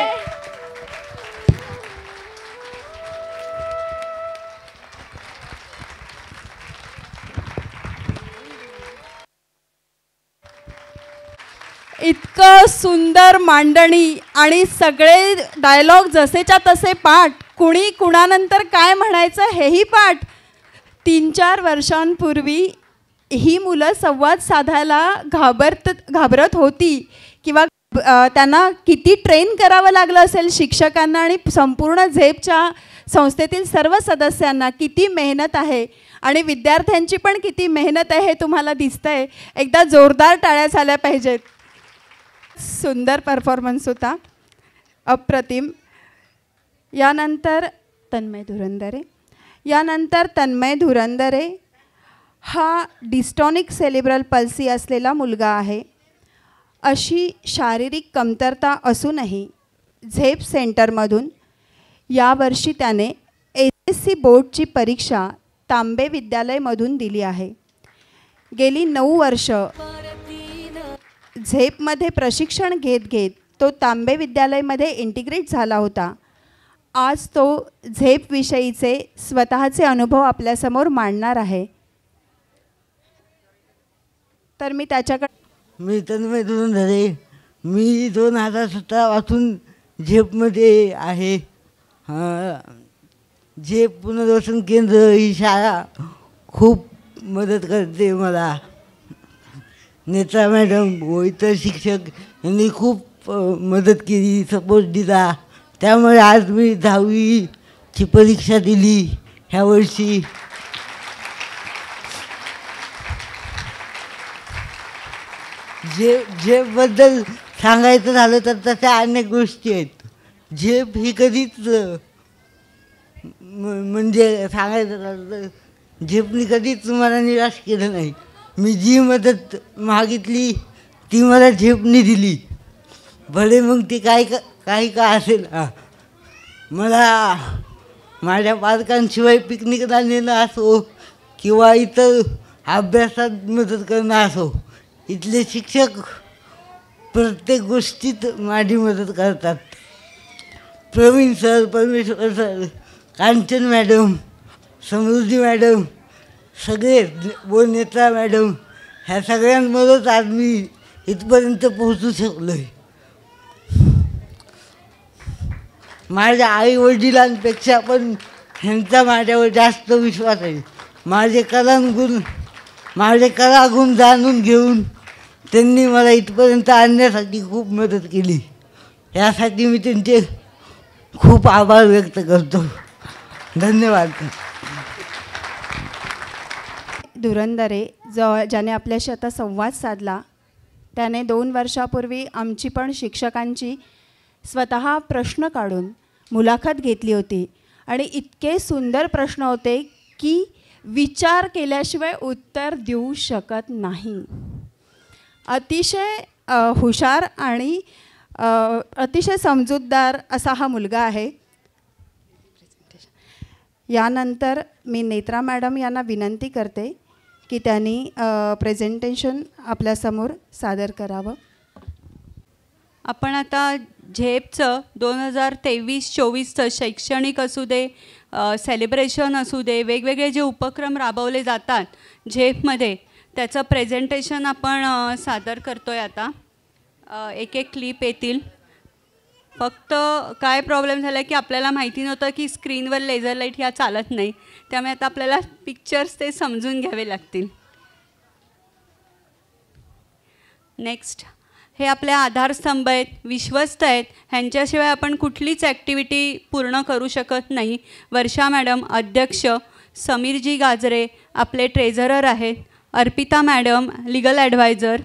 Speaker 1: इतकं सुंदर मांडणी आणि सगळे डायलॉग जसेच्या तसे पाठ. कुणी कुणानंतर काय म्हणायचं हेही पाठ. 3-4 वर्षांपूर्वी ही मुलं संवाद साधायला घाबरत होती किंवा त्यांना किती ट्रेन करावं लागलं असेल शिक्षकांना आणि संपूर्ण झेपच्या संस्थेतील सर्व सदस्यांना. किती मेहनत आहे आणि विद्यार्थ्यांची पण किती मेहनत आहे हे तुम्हाला दिसतंय. एकदा जोरदार टाळ्या झाल्या पाहिजेत. सुंदर परफॉर्मन्स होता, अप्रतिम. यानंतर तन्मय धुरंदरे हा डिस्टॉनिक सेलिब्रल पल्सी असलेला मुलगा आहे. अशी शारीरिक कमतरता असूनही झेप सेंटरमधून यावर्षी त्याने SSC बोर्डची परीक्षा तांबे विद्यालयमधून दिली आहे. गेली 9 वर्ष झेपमध्ये प्रशिक्षण घेत तो तांबे विद्यालयमध्ये इंटिग्रेट झाला होता. आज तो झेपविषयीचे स्वतःचे अनुभव आपल्यासमोर मांडणार आहे. तर मी त्याच्याकडे.
Speaker 13: मी तन्मय धुरंदरे. मी 2017 पासून झेपमध्ये आहे. झेप पुनर्वसन केंद्र ही शाळा खूप मदत करते मला. नेत्रा मॅडम व इतर शिक्षक यांनी खूप मदत केली, सपोर्ट दिला. त्यामुळे आज मी 10वीची परीक्षा दिली ह्या वर्षी. झेपबद्दल सांगायचं झालं तर तशा अनेक गोष्टी आहेत. झेप ही कधीच म्हणजे सांगायचं झालं तर झेपनी कधीच मला निराश केलं नाही. मी जी मदत मागितली ती मला झेपनी दिली. भले मग ती काही का असेल. मला माझ्या पालकांशिवाय पिकनिकला नेणं असो किंवा इतर अभ्यासात मदत करणं असो, इथले शिक्षक प्रत्येक गोष्टीत माझी मदत करतात. प्रवीण सर, परमेश्वर सर, कांचन मॅडम, समृद्धी मॅडम, सगळे व नेत्रा मॅडम, ह्या सगळ्यांमधूनच आज मी इथपर्यंत पोहोचू शकलो आहे. माझ्या आई वडिलांपेक्षा पण ह्यांचा माझ्यावर जास्त विश्वास आहे. माझे कलागुण जाणून घेऊन त्यांनी मला इथपर्यंत आणण्यासाठी खूप मदत केली. यासाठी मी त्यांचे खूप आभार व्यक्त करतो. धन्यवाद.
Speaker 1: धुरंदरे ज्याने आपल्याशी आता संवाद साधला, त्याने 2 वर्षापूर्वी आमची पण शिक्षकांची स्वतः प्रश्न काढून मुलाखत घेतली होती आणि इतके सुंदर प्रश्न होते की विचार केल्याशिवाय उत्तर देऊ शकत नाही. अतिशय हुशार आणि अतिशय समजूतदार असा हा मुलगा आहे. यानंतर मी नेत्रा मॅडम यांना विनंती करते की त्यांनी प्रेझेंटेशन आपल्यासमोर सादर करावं.
Speaker 2: आपण आता झेपचं 2023-24चं शैक्षणिक असू दे, सेलिब्रेशन असू दे, वेगवेगळे जे उपक्रम राबवले जातात झेपमध्ये, त्याचं प्रेझेंटेशन आपण सादर करतो आहे. आता एक क्लिप येतील. फक्त काय प्रॉब्लेम झाला की आपल्याला माहिती नव्हतं की स्क्रीनवर लेझर लाईट ह्या चालत नाही, त्यामुळे आता आपल्याला पिक्चर्स ते समजून घ्यावे लागतील. नेक्स्ट, हे आपल्या आधारस्तंभ आहेत, विश्वस्त आहेत. ह्यांच्याशिवाय आपण कुठलीच ॲक्टिव्हिटी पूर्ण करू शकत नाही. वर्षा मॅडम अध्यक्ष, समीरजी गाजरे आपले ट्रेझरर आहेत, Arpita madam legal adviser,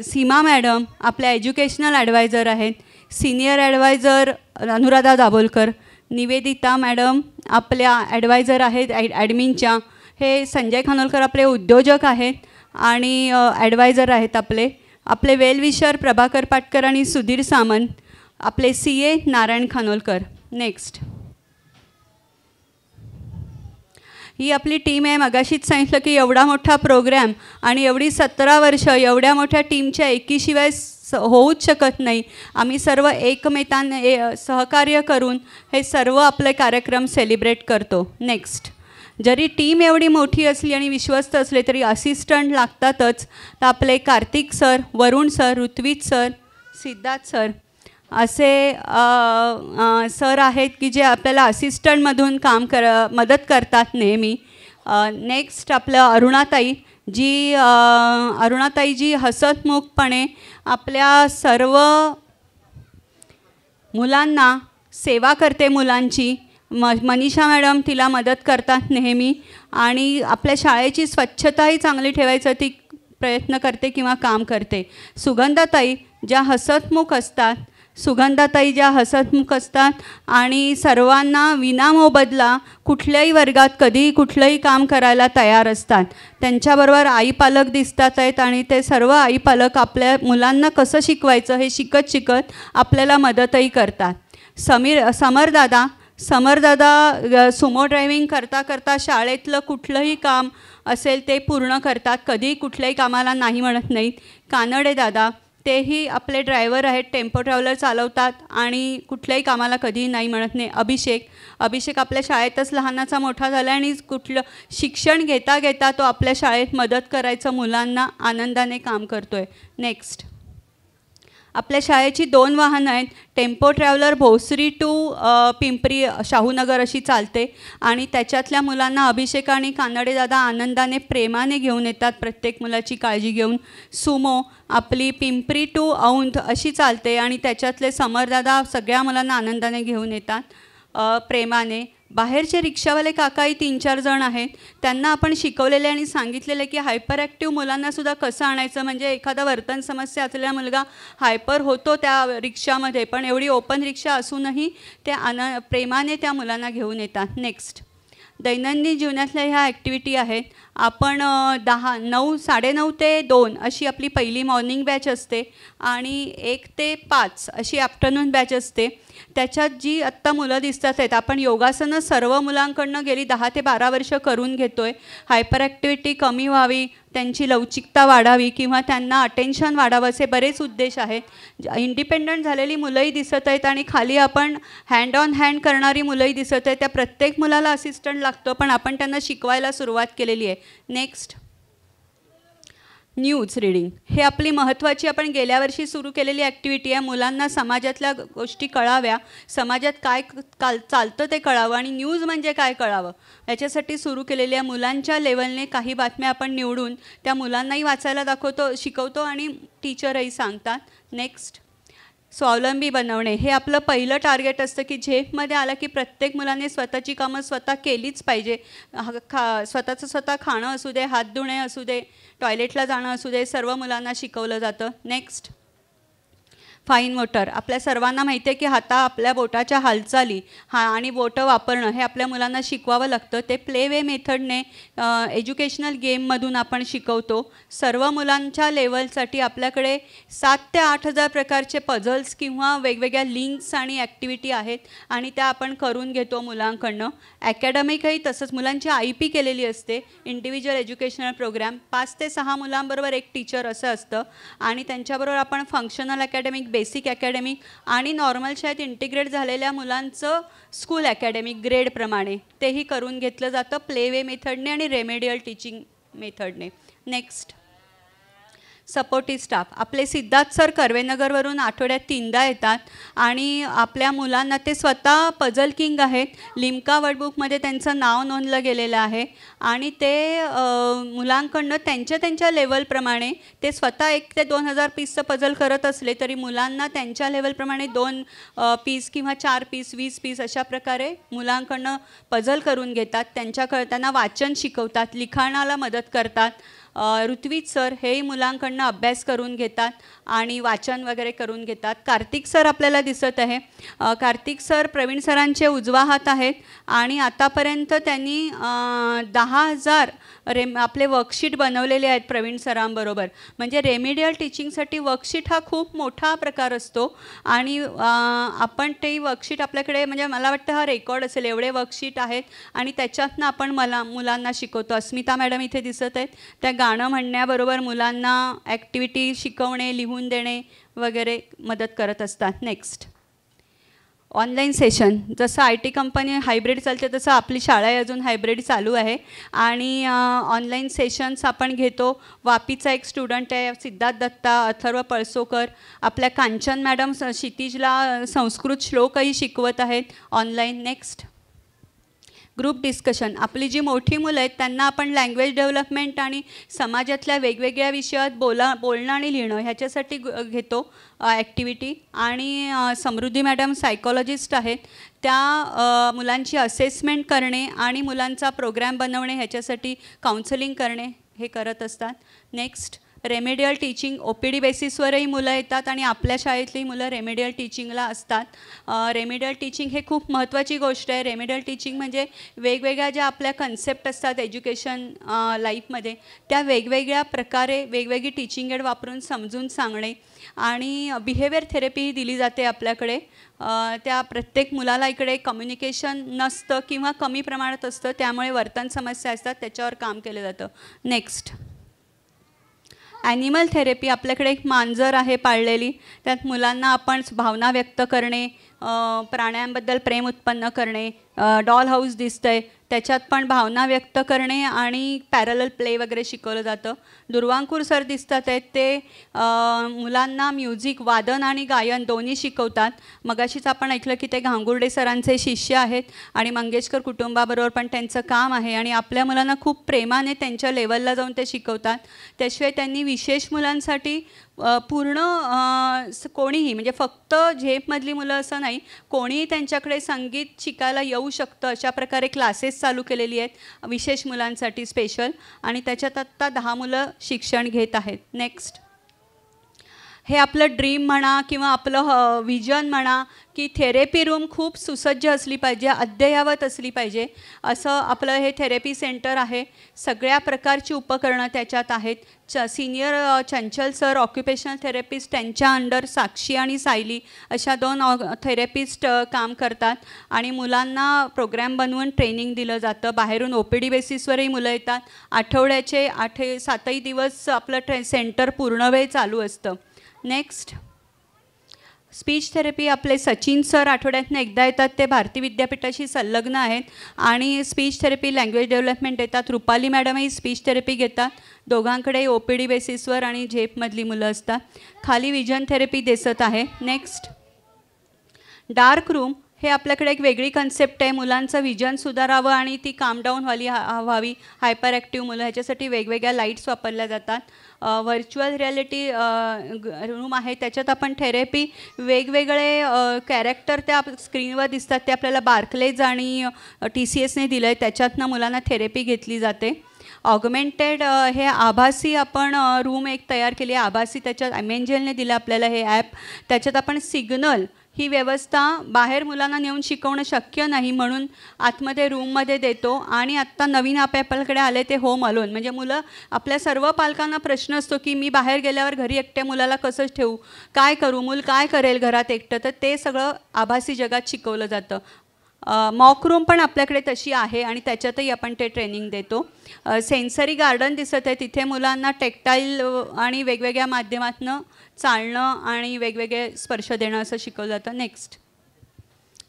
Speaker 2: Seema madam आपल्या एज्युकेशनल ॲडवायझर आहेत, senior adviser Anuradha Dabholkar, Nivedita madam आपल्या ॲडवायझर आहेत ॲडमिनच्या, हे संजय खानोलकर आपले उद्योजक आहेत आणि ॲडवायझर आहेत आपले वेलविशर प्रभाकर पाटकर आणि सुधीर सामंत, आपले CA नारायण खानोलकर. नेक्स्ट, ही आपली टीम आहे. मगाशीच सांगितलं की एवढा मोठा प्रोग्रॅम आणि एवढी 17 वर्ष एवढ्या मोठ्या टीमच्या एकीशिवाय होऊच शकत नाही. आम्ही सर्व एकमेकांना सहकार्य करून हे सर्व आपले कार्यक्रम सेलिब्रेट करतो. नेक्स्ट, जरी टीम एवढी मोठी असली आणि विश्वस्त असले तरी असिस्टंट लागतातच. तर आपले कार्तिक सर, वरुण सर, ऋत्विज सर, सिद्धार्थ सर असे सर आहेत की जे आपल्याला असिस्टंटमधून मदत करतात नेहमी. नेक्स्ट, आपलं अरुणाताई जी हसतमुखपणे आपल्या सर्व मुलांना सेवा करते मुलांची. मनीषा मॅडम तिला मदत करतात नेहमी आणि आपल्या शाळेची स्वच्छताही चांगली ठेवायचं ती प्रयत्न करते किंवा काम करते. सुगंधाताई ज्या हसतमुख असतात आणि सर्वांना विनामोबदला कुठल्याही वर्गात कधीही कुठलंही काम करायला तयार असतात. त्यांच्याबरोबर आई पालक दिसतात आहेत आणि ते सर्व आई पालक आपल्या मुलांना कसं शिकवायचं हे शिकत आपल्याला मदतही करतात. समरदादा सुमो ड्रायव्हिंग करता शाळेतलं कुठलंही काम असेल ते पूर्ण करतात, कधीही कुठल्याही कामाला नाही म्हणत नाहीत. कानडे दादा तेही आपले ड्रायव्हर आहेत, टेम्पो ट्रॅव्हलर चालवतात आणि कुठल्याही कामाला कधीही नाही म्हणत नाही. अभिषेक आपल्या शाळेतच लहानाचा मोठा झाला आणि कुठलं शिक्षण घेता तो आपल्या शाळेत मदत करायचं मुलांना आनंदाने काम करतो आहे. नेक्स्ट, आपल्या शाळेची 2 वाहनं आहेत. Tempo traveller Bhosari to Pimpri Shahunagar अशी चालते आणि त्याच्यातल्या मुलांना अभिषेक आणि कानडेदादा आनंदाने प्रेमाने घेऊन येतात, प्रत्येक मुलाची काळजी घेऊन. सुमो आपली पिंपरी टू औंध अशी चालते आणि त्याच्यातले समरदादा सगळ्या मुलांना आनंदाने घेऊन येतात प्रेमाने. बाहेरचे रिक्षावाले काकाही 3-4 जण आहेत, त्यांना आपण शिकवलेले आणि सांगितलेले की हायपर ॲक्टिव्ह मुलांनासुद्धा कसं आणायचं, म्हणजे एखादा वर्तन समस्या असलेला मुलगा हायपर होतो त्या रिक्षामध्ये, पण एवढी ओपन रिक्षा असूनही ते प्रेमाने त्या मुलांना घेऊन येतात. नेक्स्ट, दैनंदिन जीवनातल्या ह्या ॲक्टिव्हिटी आहेत. आपण 9, 9:30 ते 2 अशी आपली पहिली मॉर्निंग बॅच असते आणि 1 ते 5 अशी आफ्टरनून बॅच असते. त्याच्यात जी आत्ता मुलं दिसतात आहेत, आपण योगासनं सर्व मुलांकडनं गेली 10 ते 12 वर्ष करून घेतो आहे. हायपर ॲक्टिव्हिटी कमी व्हावी, त्यांची लवचिकता वाढावी किंवा त्यांना अटेन्शन वाढावं असे बरेच उद्देश आहेत. इंडिपेंडंट झालेली मुलंही दिसत आहेत आणि खाली आपण हँड ऑन हँड करणारी मुलंही दिसत आहेत. त्या प्रत्येक मुलाला असिस्टंट लागतो, पण आपण त्यांना शिकवायला सुरुवात केलेली आहे. नेक्स्ट, न्यूज रीडिंग हे आपली महत्त्वाची आपण गेल्या वर्षी सुरू केलेली ॲक्टिव्हिटी आहे. मुलांना समाजातल्या गोष्टी कळाव्या, समाजात काय चालतं ते कळावं आणि न्यूज म्हणजे काय कळावं याच्यासाठी सुरू केलेल्या मुलांच्या लेवलने काही बातम्या आपण निवडून त्या मुलांनाही वाचायला शिकवतो आणि टीचरही सांगतात. नेक्स्ट, स्वावलंबी बनवणे हे आपलं पहिलं टार्गेट असतं की झेपमध्ये आलं की प्रत्येक मुलाने स्वतःची कामं स्वतः केलीच पाहिजे. स्वतः खाणं असू दे, हात धुणे असू दे, टॉयलेटला जाणं असू दे, सर्व मुलांना शिकवलं जातं. Next, fine motor. आपल्या सर्वांना माहिती आहे की आपल्या बोटाच्या हालचाली आणि बोटं वापरणं हे आपल्या मुलांना शिकवावं लागतं. ते प्ले वे मेथडने एज्युकेशनल गेममधून आपण शिकवतो. सर्व मुलांच्या लेवलसाठी आपल्याकडे 7,000 ते 8,000 प्रकारचे पझल्स किंवा वेगवेगळ्या लिंक्स आणि ॲक्टिव्हिटी आहेत आणि त्या आपण करून घेतो मुलांकडनं. ॲकॅडमिकही तसंच मुलांची IP केलेली असते, इंडिव्हिज्युअल एज्युकेशनल प्रोग्राम. 5 ते 6 मुलांबरोबर एक टीचर असं असतं आणि त्यांच्याबरोबर आपण फंक्शनल अकॅडमिक, बेसिक अकॅडमिक आणि नॉर्मल शाळेत इंटिग्रेट झालेल्या मुलांचं स्कूल अकॅडमिक ग्रेडप्रमाणे तेही करून घेतलं जातं प्ले वे मेथडने आणि रेमेडियल टीचिंग मेथडने. Next, supportive staff. आपले सिद्धार्थ सर कर्वेनगरवरून आठवड्यात 3दा येतात आणि आपल्या मुलांना, ते स्वतः पझल किंग आहेत, लिम्का वर्डबुकमध्ये त्यांचं नाव नोंदलं गेलेलं आहे आणि ते मुलांकडनं त्यांच्या लेवलप्रमाणे ते स्वतः 1 ते 2,000 पीसचं पझल करत असले तरी मुलांना त्यांच्या लेवलप्रमाणे 2 पीस किंवा 4 पीस, 20 पीस अशा प्रकारे मुलांकडनं पझल करून घेतात. त्यांना वाचन शिकवतात, लिखाणाला मदत करतात. ऋत्विज सर हेही मुलांकडनं अभ्यास करून घेतात आणि वाचन वगैरे करून घेतात. कार्तिक सर आपल्याला दिसत आहे. कार्तिक सर प्रवीण सरांचे उजवा हात आहेत आणि आतापर्यंत त्यांनी 10,000 आपले वर्कशीट बनवलेले आहेत प्रवीण सरांबरोबर. म्हणजे रेमिडियल टीचिंगसाठी वर्कशीट हा खूप मोठा प्रकार असतो आणि आपण ते वर्कशीट आपल्याकडे, म्हणजे मला वाटतं हा रेकॉर्ड असेल, एवढे वर्कशीट आहेत आणि त्याच्यातनं आपण मुलांना शिकवतो. अस्मिता मॅडम इथे दिसत आहेत. त्या गाणं म्हणण्याबरोबर मुलांना ॲक्टिव्हिटी शिकवणे, लिहून देणे वगैरे मदत करत असतात. Next, online session. जसं IT कंपनी हायब्रिड चालते तसं आपली शाळाही अजून हायब्रिड चालू आहे आणि ऑनलाईन सेशन्स आपण घेतो. वापीचा एक स्टुडंट आहे सिद्धार्थ दत्ता, अथर्व पळसोकर. आपल्या कांचन मॅडम क्षितिजला संस्कृत श्लोकही शिकवत आहेत ऑनलाईन. Next, group discussion. आपली जी मोठी मुलं आहेत त्यांना आपण लँग्वेज डेव्हलपमेंट आणि समाजातल्या वेगवेगळ्या विषयात बोलणं आणि लिहिणं ह्याच्यासाठी घेतो ॲक्टिव्हिटी. आणि समृद्धी मॅडम सायकॉलॉजिस्ट आहेत, त्या मुलांची असेसमेंट करणे आणि मुलांचा प्रोग्रॅम बनवणे ह्याच्यासाठी काउन्सिलिंग करणे हे करत असतात. Next, remedial teaching. OPD बेसिसवरही मुलं येतात आणि आपल्या शाळेतली मुलं रेमेडियल टीचिंगला असतात. रेमेडियल टीचिंग हे खूप महत्त्वाची गोष्ट आहे. रेमेडियल टीचिंग म्हणजे वेगवेगळ्या ज्या आपल्या कन्सेप्ट असतात एज्युकेशन लाईफमध्ये त्या वेगवेगळ्या प्रकारे वेगवेगळी टीचिंग एड वापरून समजून सांगणे आणि बिहेवियर थेरपीही दिली जाते आपल्याकडे. त्या प्रत्येक मुलाला इकडे कम्युनिकेशन नसतं किंवा कमी प्रमाणात असतं, त्यामुळे वर्तन समस्या असतात, त्याच्यावर काम केलं जातं. Next, animal therapy. आपल्याकडे एक मांजर आहे पाळलेली, त्यात मुलांना आपण भावना व्यक्त करणे, प्राण्यांबद्दल प्रेम उत्पन्न करणे. डॉल हाऊस दिसतं आहे, त्याच्यात पण भावना व्यक्त करणे आणि पॅरलल प्ले वगैरे शिकवलं जातं. दुर्वांकूर सर दिसतात आहेत, ते मुलांना म्युझिक, वादन आणि गायन दोन्ही शिकवतात. मगाशीच आपण ऐकलं की ते घांगुर्डे सरांचे शिष्य आहेत आणि मंगेशकर कुटुंबाबरोबर पण त्यांचं काम आहे आणि आपल्या मुलांना खूप प्रेमाने त्यांच्या लेवलला जाऊन ते शिकवतात. त्याशिवाय त्यांनी विशेष मुलांसाठी पूर्ण कोणीही, म्हणजे फक्त झेपमधली मुलं असं नाही, कोणीही त्यांच्याकडे संगीत शिकायला येऊ शकतं अशा प्रकारे क्लासेस चालू केलेली आहेत विशेष मुलांसाठी स्पेशल आणि त्याच्यात आत्ता 10 मुलं शिक्षण घेत आहेत. नेक्स्ट, हे आपलं ड्रीम म्हणा किंवा आपलं विजन म्हणा की थेरपी रूम खूप सुसज्ज असली पाहिजे, अद्ययावत असली पाहिजे, असं आपलं हे थेरपी सेंटर आहे. सगळ्या प्रकारची उपकरणं त्याच्यात आहेत. सिनियर चंचल सर ऑक्युपेशनल थेरपिस्ट, त्यांच्या अंडर साक्षी आणि सायली अशा 2 थेरपिस्ट काम करतात आणि मुलांना प्रोग्रॅम बनवून ट्रेनिंग दिलं जातं. बाहेरून OPD बेसिसवरही मुलं येतात. आठवड्याचे 7ही दिवस आपलं सेंटर पूर्ण वेळ चालू असतं. नेक्स्ट, स्पीच थेरपी आपले सचिन सर आठवड्यातनं एकदा येतात, ते भारती विद्यापीठाशी संलग्न आहेत आणि स्पीच थेरपी लँग्वेज डेव्हलपमेंट देतात. रुपाली मॅडमही स्पीच थेरपी घेतात. दोघांकडे OPD बेसिसवर आणि झेपमधली मुलं असतात. खाली विजन थेरपी दिसत आहे. नेक्स्ट, डार्क रूम हे आपल्याकडे एक वेगळी कन्सेप्ट आहे. मुलांचं विजन सुधारावं आणि ती काम डाऊन व्हावी, हायपर ॲक्टिव्ह मुलं, ह्याच्यासाठी वेगवेगळ्या लाईट्स वापरल्या जातात. व्हर्च्युअल रिॲलिटी रूम आहे, त्याच्यात आपण थेरपी वेगवेगळे कॅरेक्टर त्या स्क्रीनवर दिसतात, ते आपल्याला बार्कलेज आणि TCSने दिलं आहे, त्याच्यातनं मुलांना थेरपी घेतली जाते. ऑगमेंटेड हे आभासी आपण रूम एक तयार केली आहे, आभासी, त्याच्यात एमेंजलने दिलं आपल्याला हे ॲप. त्याच्यात आपण सिग्नल ही व्यवस्था बाहेर मुलांना नेऊन शिकवणं शक्य नाही म्हणून आतमध्ये रूममध्ये देतो. आणि आत्ता नवीन आपल्याकडे आले ते होम अलोन, म्हणजे मुलं, आपल्या सर्व पालकांना प्रश्न असतो की मी बाहेर गेल्यावर घरी एकट्या मुलाला कसं ठेवू, काय करू, मूल काय करेल घरात एकटं, तर ते सगळं आभासी जगात शिकवलं जातं. मॉक रूम पण आपल्याकडे तशी आहे आणि त्याच्यातही आपण ते ट्रेनिंग देतो. सेन्सरी गार्डन दिसत आहे, तिथे मुलांना टेक्टाईल आणि वेगवेगळ्या माध्यमातून चालणं आणि वेगवेगळे स्पर्श देणं असं शिकवलं जातं. Next,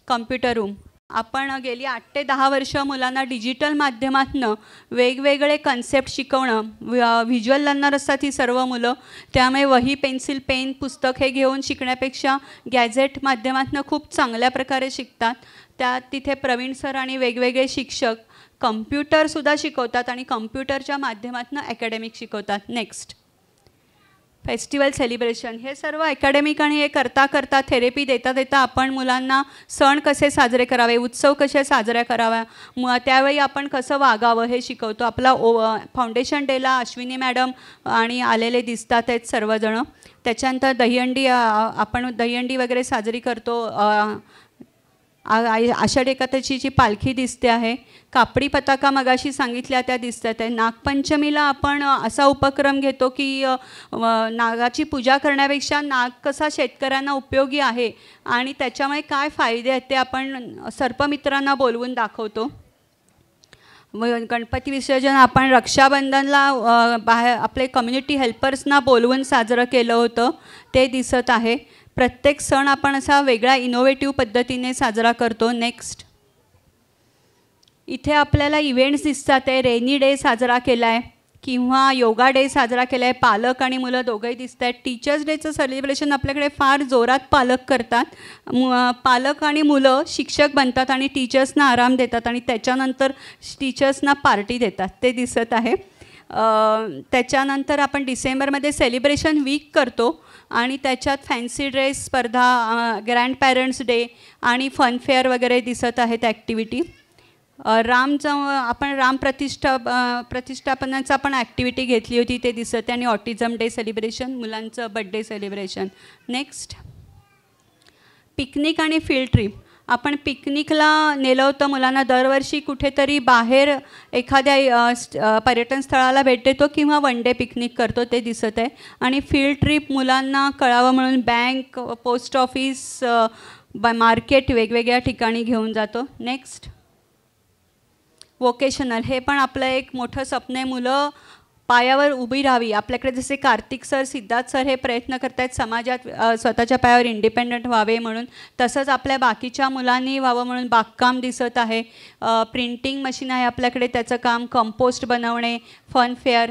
Speaker 2: computer room. आपण गेली 8 ते 10 वर्ष मुलांना डिजिटल माध्यमातून वेगवेगळे कन्सेप्ट शिकवणं, व्हिज्युअल लर्नर असतात ही सर्व मुलं, त्यामुळे वही, पेन्सिल, पेन, पुस्तक हे घेऊन शिकण्यापेक्षा गॅझेट माध्यमातून खूप चांगल्या प्रकारे शिकतात. त्यात तिथे प्रवीण सर आणि वेगवेगळे शिक्षक कम्प्युटरसुद्धा शिकवतात आणि कम्प्युटरच्या माध्यमातून अकॅडमिक शिकवतात. Next, festival celebration. हे सर्व अकॅडमिक आणि हे करता करता थेरपी देता देता आपण मुलांना सण कसे साजरे करावे, उत्सव कसे साजऱ्या कराव्या, त्यावेळी आपण कसं वागावं हे शिकवतो. आपला फाउंडेशन डेला अश्विनी मॅडम आणि आलेले दिसतात आहेत सर्वजणं. त्याच्यानंतर दहीहंडी, आपण दहीहंडी वगैरे साजरी करतो. आषाढी एकादशीची पालखी दिसते आहे. कापडी पताका मगाशी सांगितल्या त्या दिसतात आहे. नागपंचमीला आपण असा उपक्रम घेतो की नागाची पूजा करण्यापेक्षा नाग कसा शेतकऱ्यांना उपयोगी आहे आणि त्याच्यामुळे काय फायदे आहेत ते आपण सर्पमित्रांना बोलवून दाखवतो. गणपती विसर्जन आपण रक्षाबंधनला बाहेर आपले कम्युनिटी हेल्पर्सना बोलवून साजरं केलं होतं, ते दिसत आहे. प्रत्येक सण आपण असा वेगळ्या इनोव्हेटिव्ह पद्धतीने साजरा करतो. नेक्स्ट, इथे आपल्याला इव्हेंट्स दिसतात आहे. रेनी डे साजरा केला आहे किंवा योगा डे साजरा केला आहे. पालक आणि मुलं दोघंही दिसत आहेत. टीचर्स डेचं सेलिब्रेशन आपल्याकडे फार जोरात पालक करतात. पालक आणि मुलं शिक्षक बनतात आणि टीचर्सना आराम देतात आणि त्याच्यानंतर टीचर्सना पार्टी देतात, ते दिसत आहे. त्याच्यानंतर आपण डिसेंबरमध्ये सेलिब्रेशन वीक करतो आणि त्याच्यात फॅन्सी ड्रेस स्पर्धा, ग्रँड पॅरेंट्स डे आणि फनफेअर वगैरे दिसत आहेत ॲक्टिव्हिटी. आपण राम प्रतिष्ठापनाचं आपण ॲक्टिव्हिटी घेतली होती, ते दिसत आहे. आणि ऑटिझम डे सेलिब्रेशन, मुलांचं बड्डे सेलिब्रेशन. नेक्स्ट, पिकनिक आणि फील्ड ट्रिप. आपण पिकनिकला नेलं होतं मुलांना. दरवर्षी कुठेतरी बाहेर एखाद्या पर्यटन स्थळाला भेट देतो किंवा वन डे पिकनिक करतो, ते दिसत आहे. आणि फील्ड ट्रिप मुलांना कळावं म्हणून बँक, पोस्ट ऑफिस, मार्केट वेगवेगळ्या ठिकाणी घेऊन जातो. Next, vocational. हे पण आपलं एक मोठं स्वप्न आहे, मुलं पायावर उभी राहावी. आपल्याकडे जसे कार्तिक सर, सिद्धार्थ सर हे प्रयत्न करत आहेत समाजात स्वतःच्या पायावर इंडिपेंडंट व्हावे म्हणून, तसंच आपल्या बाकीच्या मुलांनी व्हावं म्हणून बागकाम दिसत आहे. प्रिंटिंग मशीन आहे आपल्याकडे, त्याचं काम, कंपोस्ट बनवणे, फनफेअर,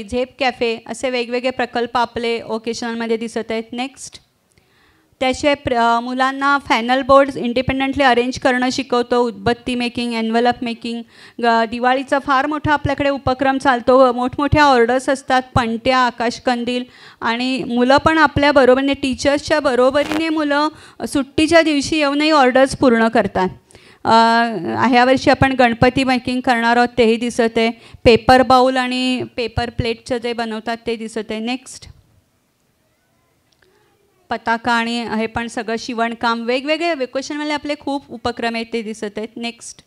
Speaker 2: झेप कॅफे, असे वेगवेगळे प्रकल्प आपले ओकेशनलमध्ये दिसत आहेत. नेक्स्ट, त्याशिवाय मुलांना फॅनल बोर्ड्स इंडिपेंडंटली अरेंज करणं शिकवतो. उदबत्ती मेकिंग, एन्व्हलप मेकिंग. दिवाळीचा फार मोठा आपल्याकडे उपक्रम चालतो. मोठमोठ्या ऑर्डर्स असतात, पणत्या, आकाशकंदील. आणि मुलं पण आपल्या बरोबरीने, टीचर्सच्या बरोबरीने मुलं सुट्टीच्या दिवशी येऊनही ऑर्डर्स पूर्ण करतात. ह्या वर्षी आपण गणपती मेकिंग करणार आहोत, तेही दिसत आहे. पेपर बाउल आणि पेपर प्लेटचं जे बनवतात ते दिसत आहे. नेक्स्ट, पताका आणि हे पण सगळं शिवणकाम, वेगवेगळे वेकेशनमध्ये आपले खूप उपक्रम आहेत, ते दिसत आहेत. नेक्स्ट,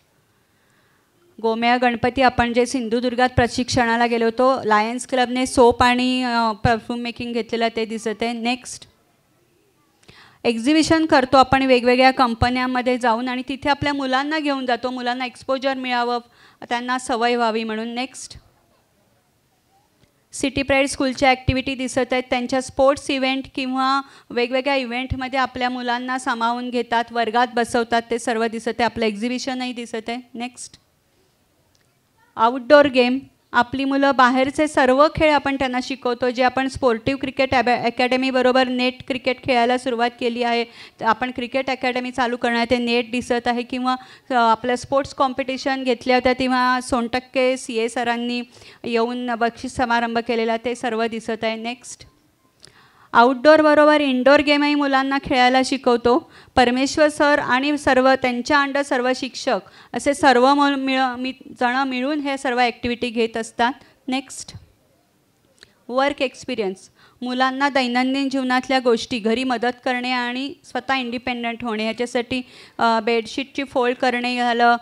Speaker 2: गोमेय गणपती. आपण जे सिंधुदुर्गात प्रशिक्षणाला गेलो होतो, लायन्स क्लबने सोप आणि परफ्यूम मेकिंग घेतलेलं, ते दिसत आहे. नेक्स्ट, एक्झिबिशन करतो आपण वेगवेगळ्या कंपन्यांमध्ये जाऊन आणि तिथे आपल्या मुलांना घेऊन जातो, मुलांना एक्सपोजर मिळावं, त्यांना सवय व्हावी म्हणून. नेक्स्ट, सिटी प्राईड स्कूलच्या ॲक्टिव्हिटी दिसत आहेत. त्यांच्या स्पोर्ट्स इव्हेंट किंवा वेगवेगळ्या इव्हेंटमध्ये आपल्या मुलांना सामावून घेतात, वर्गात बसवतात, ते सर्व दिसत आहे. आपलं एक्झिबिशनही दिसत आहे. Next, outdoor game. आपली मुलं बाहेरचे सर्व खेळ आपण त्यांना शिकवतो. जे आपण स्पोर्टिव्ह क्रिकेट अकॅडमीबरोबर नेट क्रिकेट खेळायला सुरुवात केली आहे. आपण क्रिकेट अकॅडमी चालू करणार, ते नेट दिसत आहे. किंवा आपल्या स्पोर्ट्स कॉम्पिटिशन घेतल्या होत्या तेव्हा सोनटक्के CA सरांनी येऊन बक्षीस समारंभ केलेला, ते सर्व दिसत आहे. नेक्स्ट, आउटडोअर बरोबर इनडोअर गेमही मुलांना खेळायला शिकवतो. परमेश्वर सर आणि सर्व त्यांच्या अंडर सर्व शिक्षक असे सर्व जण मिळून हे सर्व ॲक्टिव्हिटी घेत असतात. Next, work experience. मुलांना दैनंदिन जीवनातल्या गोष्टी घरी मदत करणे आणि स्वतः इंडिपेंडंट होणे, ह्याच्यासाठी बेडशीटची फोल्ड करणे झालं,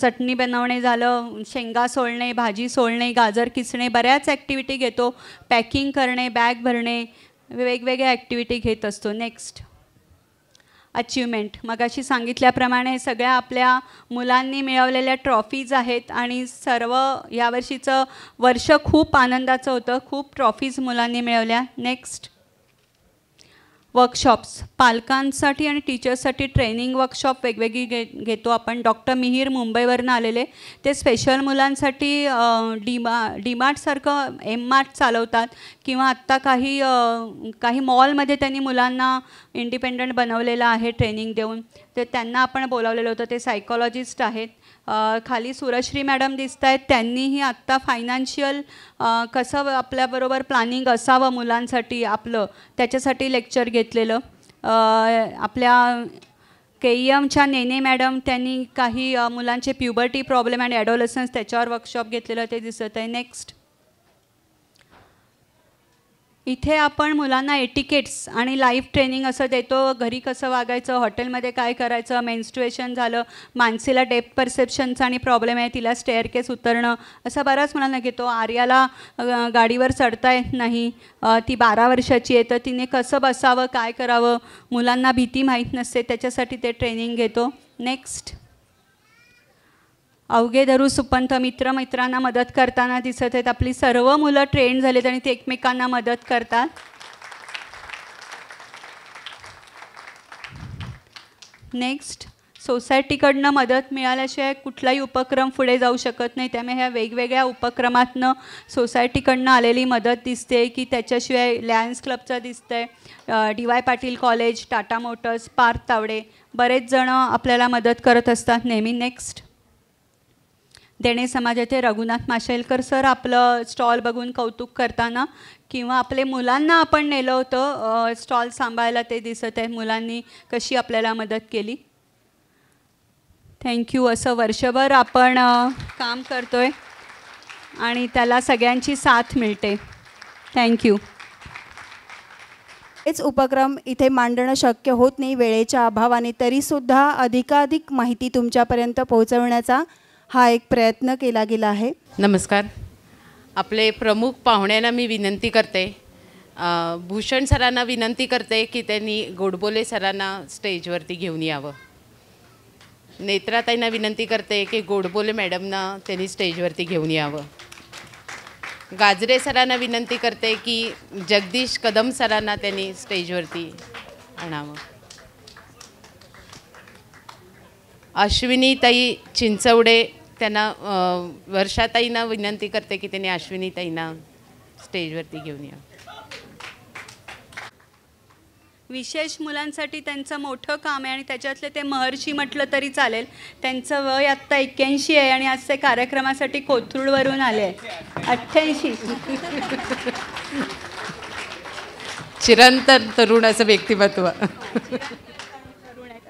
Speaker 2: चटणी बनवणे झालं, शेंगा सोलणे, भाजी सोलणे, गाजर किसणे, बऱ्याच ॲक्टिव्हिटी घेतो. पॅकिंग करणे, बॅग भरणे, वेगवेगळ्या ॲक्टिव्हिटी घेत असतो. Next, achievement. मगाशी सांगितल्याप्रमाणे सगळ्या आपल्या मुलांनी मिळवलेल्या ट्रॉफीज आहेत आणि सर्व यावर्षीचं वर्ष खूप आनंदाचं होतं. खूप ट्रॉफीज मुलांनी मिळवल्या. Next, workshops. पालकांसाठी आणि टीचर्ससाठी ट्रेनिंग वर्कशॉप वेगवेगळी घेतो आपण. डॉक्टर मिहीर मुंबईवरनं आलेले, ते स्पेशल मुलांसाठी डीमार्टसारखं M-Mart चालवतात किंवा आत्ता काही मॉलमध्ये त्यांनी मुलांना इंडिपेंडंट बनवलेलं आहे ट्रेनिंग देऊन. ते त्यांना आपण बोलावलेलं होतं. ते सायकॉलॉजिस्ट आहेत. खाली सुरश्री मॅडम दिसत आहेत. त्यांनीही आत्ता फायनान्शियल कसं आपल्याबरोबर प्लॅनिंग असावं मुलांसाठी आपलं, त्याच्यासाठी लेक्चर घेतलेलं. आपल्या KEMच्या नेने मॅडम, त्यांनी काही मुलांचे प्युबर्टी प्रॉब्लेम आणि ॲडोलसन्स त्याच्यावर वर्कशॉप घेतलेलं, ते दिसत आहे. नेक्स्ट, इथे आपण मुलांना एटिकेट्स आणि लाईफ ट्रेनिंग असं देतो. घरी कसं वागायचं, हॉटेलमध्ये काय करायचं, मेन्स्ट्रुएशन झालं, मानसीला डेप्थ परसेप्शनचा आणि प्रॉब्लेम आहे, तिला स्टेअरकेस उतरणं, असं बऱ्याच मुलांना घेतो. आर्याला गाडीवर चढता येत नाही, ती 12 वर्षाची आहे, तर तिने कसं बसावं, काय करावं, मुलांना भीती माहीत नसते, त्याच्यासाठी ते ट्रेनिंग घेतो. नेक्स्ट, अवघे धरू सुपंथ. मित्रांना मदत करताना दिसत आहेत. आपली सर्व मुलं ट्रेन झालेत आणि ते एकमेकांना मदत करतात. नेक्स्ट, सोसायटीकडनं मदत मिळाल्याशिवाय कुठलाही उपक्रम पुढे जाऊ शकत नाही. त्यामुळे ह्या वेगवेगळ्या उपक्रमातनं सोसायटीकडनं आलेली मदत दिसते की त्याच्याशिवाय लायन्स क्लबचं दिसतं आहे, DY Patil college, Tata Motors, Parth Tawde, बरेच जणं आपल्याला मदत करत असतात नेहमी. नेक्स्ट, देणे समाजाचे रघुनाथ माशेलकर सर आपलं स्टॉल बघून कौतुक करताना किंवा आपले मुलांना आपण नेलं होतं स्टॉल सांभाळायला, ते दिसत आहे. मुलांनी कशी आपल्याला मदत केली. थँक्यू. असं वर्षभर आपण काम करतो आहे आणि त्याला सगळ्यांची साथ मिळते. थँक्यू.
Speaker 1: हेच उपक्रम इथे मांडणं शक्य होत नाही वेळेच्या अभावाने, तरीसुद्धा अधिकाधिक माहिती तुमच्यापर्यंत पोहोचवण्याचा हा एक प्रयत्न केला गेला आहे.
Speaker 4: नमस्कार. आपले प्रमुख पाहुण्यांना मी विनंती करते, भूषण सरांना विनंती करते की त्यांनी गोडबोले सरांना स्टेजवरती घेऊन यावं. नेत्राताईंना विनंती करते की गोडबोले मॅडमना त्यांनी स्टेजवरती घेऊन यावं. गाजरे सरांना विनंती करते की जगदीश कदम सरांना त्यांनी स्टेजवरती आणावं. अश्विनीताई चिंचवडे, त्यांना वर्षाताईंना विनंती करते की त्यांनी अश्विनीताईंना स्टेजवरती घेऊन या.
Speaker 2: विशेष मुलांसाठी त्यांचं मोठं काम आहे आणि त्याच्यातले ते महर्षी म्हटलं तरी चालेल. त्यांचं वय आत्ता 81 आहे आणि आज ते कार्यक्रमासाठी कोथरूडवरून आले आहे. 88.
Speaker 4: चिरंतन तरुण असं व्यक्तिमत्व.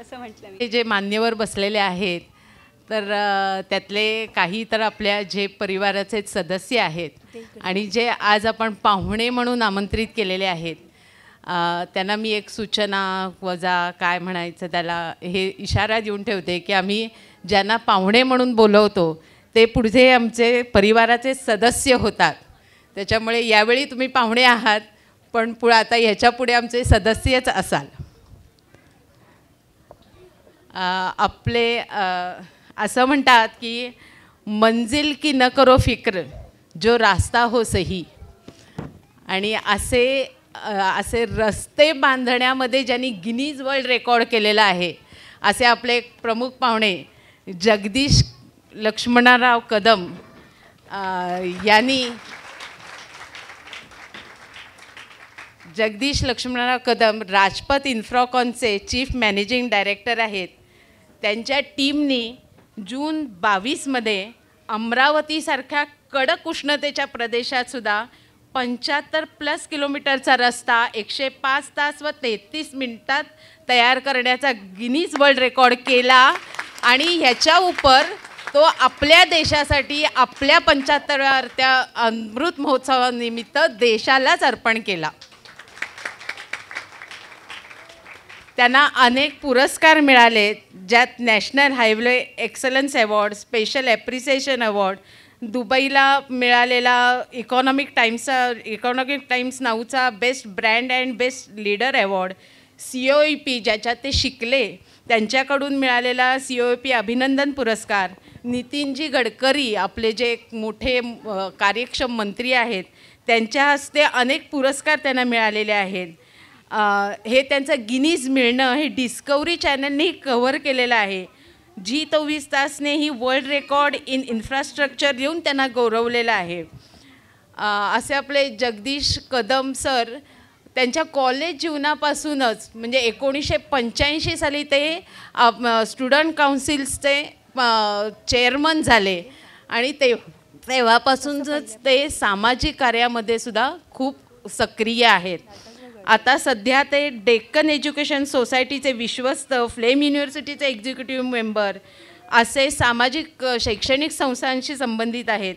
Speaker 2: असं म्हटलं.
Speaker 4: हे जे मान्यवर बसलेले आहेत तर त्यातले काही तर आपल्या जे परिवाराचे सदस्य आहेत आणि जे आज आपण पाहुणे म्हणून आमंत्रित केलेले आहेत, त्यांना मी एक सूचना वजा काय म्हणायचं त्याला हे इशारा देऊन ठेवते की आम्ही ज्यांना पाहुणे म्हणून बोलवतो ते पुढचे आमचे परिवाराचे सदस्य होतात. त्याच्यामुळे यावेळी तुम्ही पाहुणे आहात पण आता ह्याच्या पुढे आमचे सदस्यच असाल. आपले असं म्हणतात की मंजिल की न करो फिक्र जो रास्ता हो सही, आणि असे रस्ते बांधण्यामध्ये ज्यांनी गिनीज वर्ल्ड रेकॉर्ड केलेला आहे असे आपले प्रमुख पाहुणे जगदीश लक्ष्मणराव कदम यांनी जगदीश लक्ष्मणराव कदम राजपथ इन्फ्राकॉनचे चीफ मॅनेजिंग डायरेक्टर आहेत. त्यांच्या टीमनी जून 22मध्ये अमरावतीसारख्या कडक उष्णतेच्या प्रदेशातसुद्धा 75+ किलोमीटरचा रस्ता 105 तास व 33 मिनिटात तयार करण्याचा गिनीज वर्ल्ड रेकॉर्ड केला आणि ह्याच्या उपर तो आपल्या देशासाठी आपल्या 75व्या अमृत महोत्सवानिमित्त देशालाच अर्पण केला. त्यांना अनेक पुरस्कार मिळाले, ज्यात national highway excellence award, special appreciation award, दुबईला मिळालेला इकॉनॉमिक टाइम्स नाऊचा best brand and best leader award, COEP ज्याच्यात ते शिकले त्यांच्याकडून मिळालेला COEP अभिनंदन पुरस्कार, नितीनजी गडकरी आपले जे मोठे कार्यक्षम मंत्री आहेत त्यांच्या हस्ते अनेक पुरस्कार त्यांना मिळालेले आहेत. हे त्यांचं गिनीज मिळणं हे डिस्कवरी चॅनलने कव्हर केलेलं आहे. G24 तासने ही वर्ल्ड रेकॉर्ड इन इन्फ्रास्ट्रक्चर देऊन त्यांना गौरवलेलं आहे. असे आपले जगदीश कदम सर त्यांच्या कॉलेज जीवनापासूनच म्हणजे 1985 साली ते स्टुडंट काउन्सिल्सचे चेअरमन झाले आणि तेव्हापासूनच ते सामाजिक कार्यामध्ये सुद्धा खूप सक्रिय आहेत. आता सध्या ते डेक्कन एज्युकेशन सोसायटीचे विश्वस्त, फ्लेम युनिव्हर्सिटीचे एक्झिक्युटिव्ह मेंबर असे सामाजिक शैक्षणिक संस्थांशी संबंधित आहेत.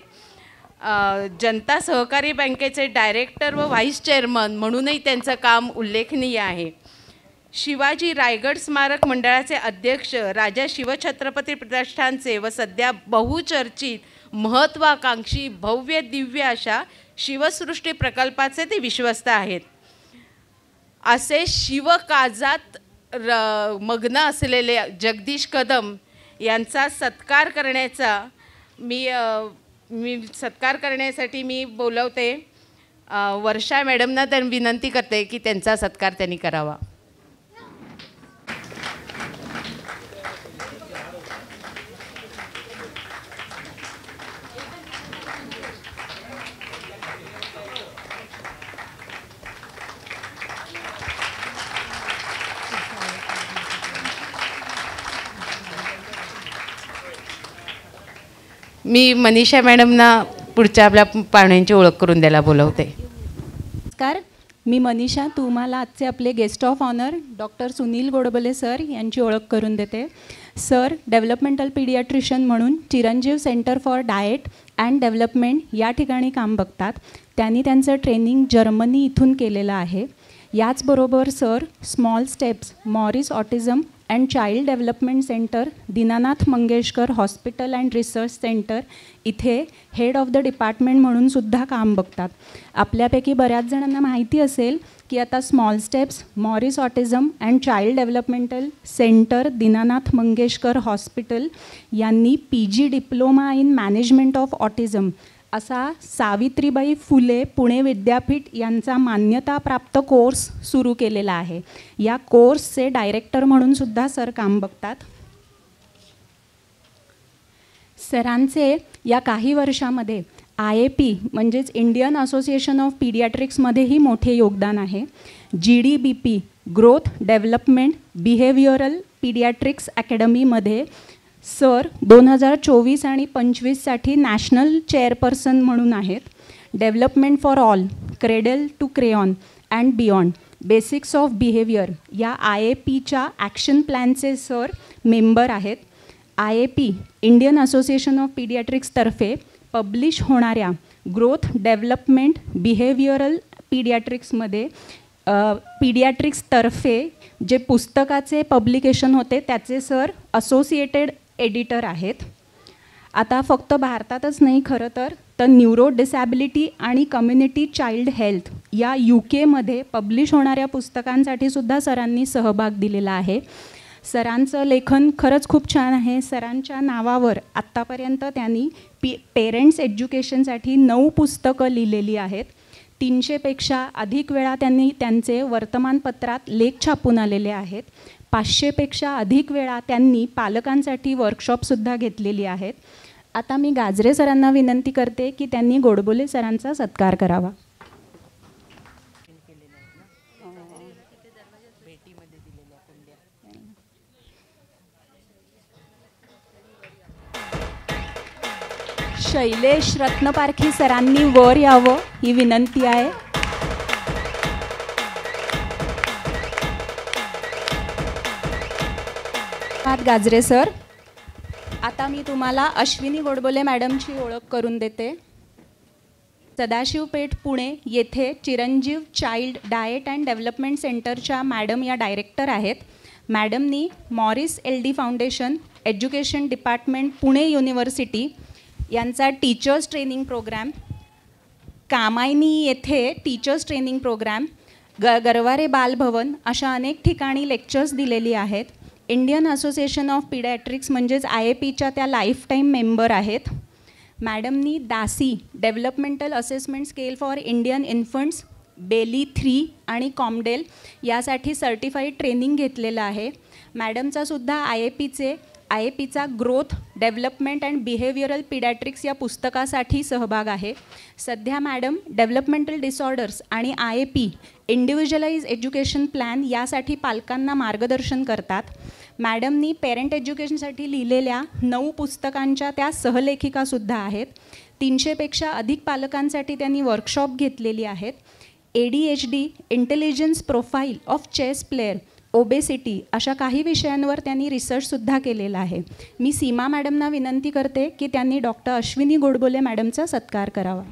Speaker 4: जनता सहकारी बँकेचे डायरेक्टर व व्हाईस चेअरमन म्हणूनही त्यांचं काम उल्लेखनीय आहे. शिवाजी रायगड स्मारक मंडळाचे अध्यक्ष, राजा शिवछत्रपती प्रतिष्ठानचे व सध्या बहुचर्चित महत्त्वाकांक्षी भव्य दिव्य अशा शिवसृष्टी प्रकल्पाचे ते विश्वस्त आहेत. असे शिवकाजात मग्न असलेले जगदीश कदम यांचा सत्कार करण्यासाठी मी बोलवते वर्षा मॅडमना त्यांनी विनंती करते की त्यांचा सत्कार त्यांनी करावा. मी मनीषा मॅडमना पुढच्या आपल्या पाहुण्यांची ओळख करून द्यायला बोलवते.
Speaker 14: नमस्कार, मी मनीषा. तुम्हाला आजचे आपले guest of honour doctor Sunil Godbole sir यांची ओळख करून देते. सर डेव्हलपमेंटल पीडियाट्रिशियन म्हणून Chiranjeev centre for diet and development या ठिकाणी काम बघतात. त्यांनी त्यांचं ट्रेनिंग जर्मनी इथून केलेलं आहे. याचबरोबर sir small steps Morris autism and child development centre, Dinanath Mangeshkar hospital and research centre इथे हेड ऑफ द डिपार्टमेंट म्हणून सुद्धा काम बघतात. आपल्यापैकी बऱ्याच जणांना माहिती असेल की आता small steps Morris autism and child developmental centre, Dinanath Mangeshkar hospital यांनी PG diploma in management of autism असा सावित्रीबाई फुले पुणे विद्यापीठ यांचा मान्यताप्राप्त कोर्स सुरू केलेला आहे. या कोर्सचे डायरेक्टर म्हणून सुद्धा सर काम बघतात. सरांचे या काही वर्षामध्ये IAP म्हणजेच इंडियन असोसिएशन ऑफ पीडियाट्रिक्समध्येही मोठे योगदान आहे. GDBP growth development behavioural paediatrics अकॅडमीमध्ये सर 2024 आणि 25साठी नॅशनल चेअरपर्सन म्हणून आहेत. Development for all, cradle to crayon and beyond, basics of behaviour या IAPच्या ॲक्शन प्लॅनचे सर मेंबर आहेत. IAP इंडियन असोसिएशन ऑफ पीडियाट्रिक्सतर्फे पब्लिश होणाऱ्या ग्रोथ डेव्हलपमेंट बिहेवियरल पीडियाट्रिक्समध्ये पीडियाट्रिक्सतर्फे जे पुस्तकाचे पब्लिकेशन होते त्याचे सर असोसिएटेड एडिटर आहेत. आता फक्त भारतातच नाही खरं तर न्यूरो डिसॅबिलिटी आणि कम्युनिटी चाइल्ड हेल्थ या UKमध्ये पब्लिश होणाऱ्या पुस्तकांसाठी सुद्धा सरांनी सहभाग दिलेला आहे. सरांचं लेखन खरंच खूप छान आहे. सरांच्या नावावर आत्तापर्यंत त्यांनी पेरेंट्स एज्युकेशनसाठी 9 पुस्तकं लिहिलेली आहेत. 300पेक्षा अधिक वेळा त्यांनी त्यांचे वर्तमानपत्रात लेख छापून आलेले आहेत. 500पेक्षा अधिक वेळा त्यांनी पालकांसाठी वर्कशॉपसुद्धा घेतलेली आहेत. आता मी गाजरे सरांना विनंती करते की त्यांनी गोडबोले सरांचा सत्कार करावा. शैलेश रत्नपारखी सरांनी वर यावं ही विनंती आहे. गाजरे सर, आता मी तुम्हाला अश्विनी गोडबोले मॅडमची ओळख करून देते. सदाशिवपेठ पुणे येथे Chiranjeev child diet and development सेंटरच्या मॅडम या डायरेक्टर आहेत. मॅडमनी Morris LD foundation, education department Pune university यांचा टीचर्स ट्रेनिंग प्रोग्रॅम, कामायनी येथे teachers training programme, Garware Balbhavan अशा अनेक ठिकाणी लेक्चर्स दिलेली आहेत. इंडियन असोसिएशन ऑफ पिडॅट्रिक्स म्हणजेच IAPच्या त्या लाईफ टाईम मेंबर आहेत. मॅडमनी DASI developmental assessment scale for Indian infants, Bayley 3 आणि कॉमडेल यासाठी सर्टिफाईड ट्रेनिंग घेतलेलं आहे. मॅडमचासुद्धा IAPचा growth, development and behavioural paediatrics या पुस्तकासाठी सहभाग आहे. सध्या मॅडम डेव्हलपमेंटल डिसऑर्डर्स आणि IAP इंडिव्हिज्युअलाइज एज्युकेशन प्लॅन यासाठी पालकांना मार्गदर्शन करतात. मॅडमनी पेरेंट एज्युकेशनसाठी लिहिलेल्या 9 पुस्तकांच्या त्या सहलेखिकासुद्धा आहेत. 300पेक्षा अधिक पालकांसाठी त्यांनी वर्कशॉप घेतलेली आहेत. ADHD, intelligence profile of chess player, obesity अशा काही विषयांवर त्यांनी रिसर्चसुद्धा केलेला आहे. मी सीमा मॅडमना विनंती करते की त्यांनी डॉक्टर अश्विनी गोडबोले मॅडमचा सत्कार करावा.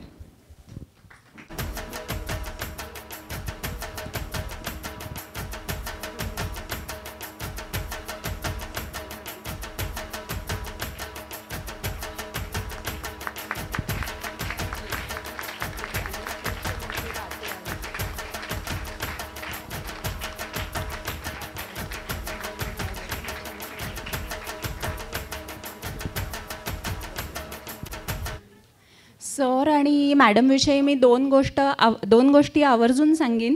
Speaker 14: सर आणि मॅडमविषयी मी दोन गोष्टी आवर्जून सांगेन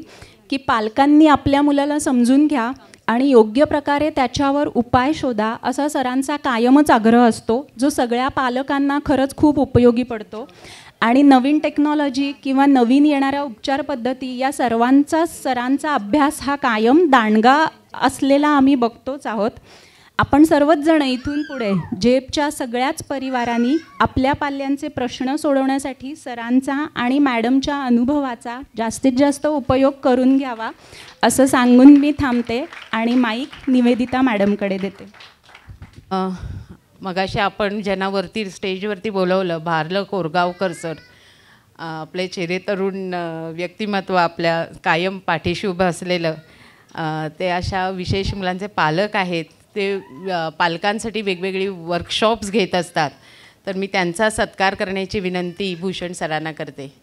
Speaker 14: की पालकांनी आपल्या मुलाला समजून घ्या आणि योग्य प्रकारे त्याच्यावर उपाय शोधा असा सरांचा कायमच आग्रह असतो, जो सगळ्या पालकांना खरंच खूप उपयोगी पडतो. आणि नवीन टेक्नॉलॉजी किंवा नवीन येणाऱ्या उपचार पद्धती या सरांचा अभ्यास हा कायम दांडगा असलेला आम्ही बघतोच आहोत. आपण सर्वच जण इथून पुढे जेपच्या सगळ्याच परिवारांनी आपल्या पाल्यांचे प्रश्न सोडवण्यासाठी सरांचा आणि मॅडमच्या अनुभवाचा जास्तीत जास्त उपयोग करून घ्यावा असं सांगून मी थांबते आणि माईक निवेदिता मॅडमकडे देते.
Speaker 4: मगाशी आपण ज्यांना स्टेजवरती बोलवलं, भारलं कोरगावकर सर, आपले चेहरे तरुण व्यक्तिमत्व, आपल्या कायम पाठीशी उभं असलेलं, ते अशा विशेष मुलांचे पालक आहेत. ते पालकांसाठी वेगवेगळी वर्कशॉप्स घेत असतात. तर मी त्यांचा सत्कार करण्याची विनंती भूषण सरांना करते.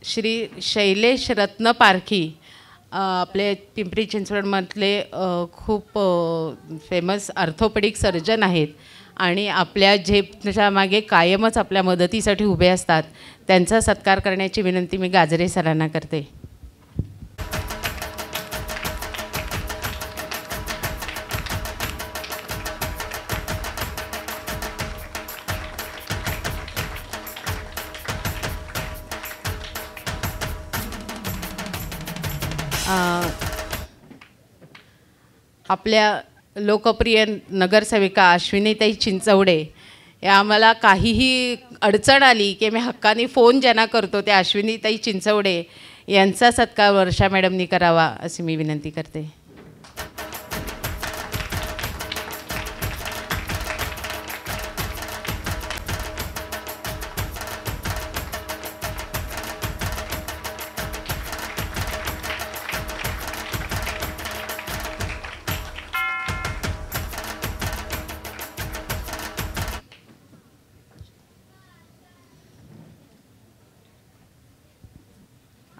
Speaker 4: श्री शैलेश रत्नपारखी आपले पिंपरी चिंचवडमधले खूप फेमस ऑर्थोपेडिक सर्जन आहेत आणि आपल्या झेपच्या मागे कायमच आपल्या मदतीसाठी उभे असतात. त्यांचा सत्कार करण्याची विनंती मी गाजरे सरांना करते. आपल्या लोकप्रिय नगरसेविका अश्विनीताई चिंचवडे या आम्हाला काहीही अडचण आली की मी हक्काने फोन ज्यांना करतो त्या अश्विनीताई चिंचवडे यांचा सत्कार वर्षा मॅडमनी करावा अशी मी विनंती करते.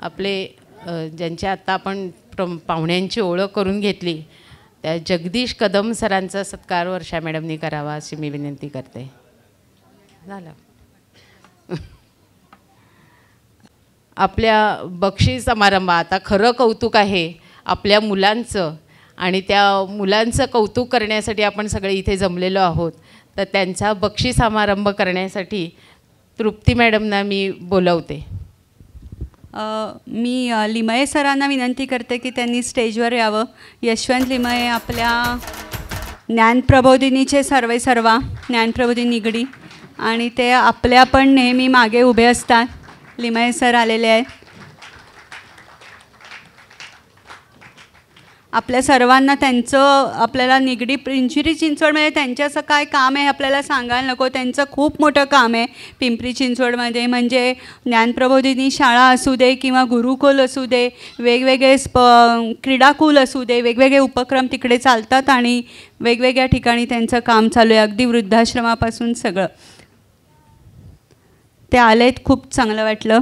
Speaker 4: आपले ज्यांची आत्ता आपण पाहुण्यांची ओळख करून घेतली त्या जगदीश कदम सरांचा सत्कार वर्षा मॅडमनी करावा अशी मी विनंती करते. झालं. आपल्या बक्षीस समारंभ आता खरं कौतुक आहे आपल्या मुलांचं आणि त्या मुलांचं कौतुक करण्यासाठी आपण सगळे इथे जमलेलो आहोत. तर त्यांचा बक्षीस समारंभ करण्यासाठी तृप्ती मॅडमना मी बोलवते.
Speaker 2: मी लिमये सरांना विनंती करते की त्यांनी स्टेजवर यावं. यशवंत लिमये आपल्या ज्ञानप्रबोधिनीचे सर्वा ज्ञानप्रबोधिनी निगडी आणि ते आपल्या पण नेहमी मागे उभे असतात. लिमये सर आलेले आहेत. आपल्या सर्वांना त्यांचं आपल्याला निगडी पिंपरी चिंचवडमध्ये त्यांच्याचं काय काम आहे आपल्याला सांगायला नको. त्यांचं खूप मोठं काम आहे पिंपरी चिंचवडमध्ये. म्हणजे ज्ञानप्रबोधिनी शाळा असू दे किंवा गुरुकुल असू दे, वेगवेगळे क्रीडाकुल असू दे, वेगवेगळे उपक्रम तिकडे चालतात आणि वेगवेगळ्या ठिकाणी त्यांचं काम चालू आहे. अगदी वृद्धाश्रमापासून सगळं. ते आलेत, खूप चांगलं वाटलं.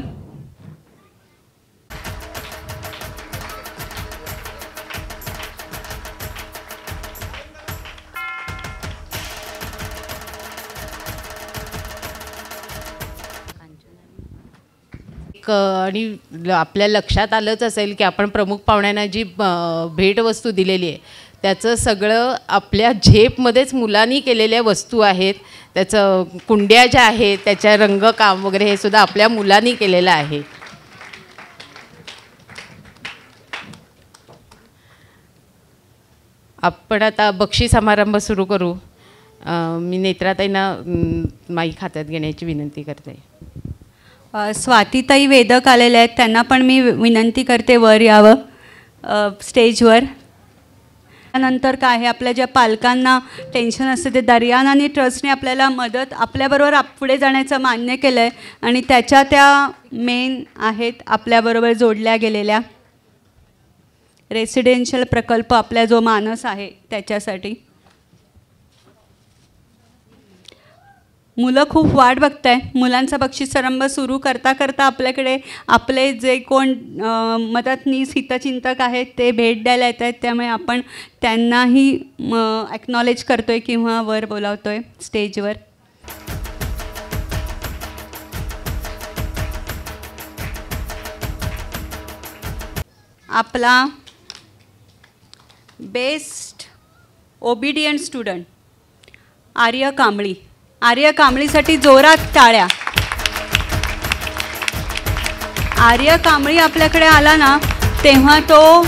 Speaker 4: आणि आपल्या लक्षात आलंच असेल की आपण प्रमुख पाहुण्यांना जी भेटवस्तू दिलेली आहे त्याचं सगळं आपल्या झेपमध्येच मुलांनी केलेल्या वस्तू आहेत. त्याचं कुंड्या ज्या आहेत त्याच्या रंगकाम वगैरे हे सुद्धा आपल्या मुलांनी केलेलं आहे. आपण आता बक्षीस समारंभ सुरू करू. मी नेत्राताईंना माईक हातात घेण्याची विनंती करते.
Speaker 2: स्वातीताई वेदक आलेल्या आहेत, त्यांना पण मी विनंती करते वर यावं स्टेजवर. त्यानंतर काय आहे आपल्या ज्या पालकांना टेन्शन असतं ते दर्यानानी ट्रस्टने आपल्याला मदत आपल्याबरोबर पुढे जाण्याचं मान्य केलं आहे आणि त्याच्या त्या मेन आहेत आपल्याबरोबर जोडल्या गेलेल्या रेसिडेन्शियल प्रकल्प आपला जो मानस आहे त्याच्यासाठी. मुलं खूप वाट बघत आहेत. मुलांचा बक्षीस समारंभ सुरू करता करता आपल्याकडे आपले जे कोण मदतनीस हितचिंतक आहेत ते भेट द्यायला येत आहेत. त्यामुळे आपण त्यांनाही ॲक्नॉलेज करतो आहे किंवा वर बोलावतो आहे स्टेजवर. आपला बेस्ट ओबिडियंट स्टुडंट आर्य कांबळी. आर्य कांबळीसाठी जोरात टाळ्या. आर्य कांबळी आपल्याकडे आला ना तेव्हा तो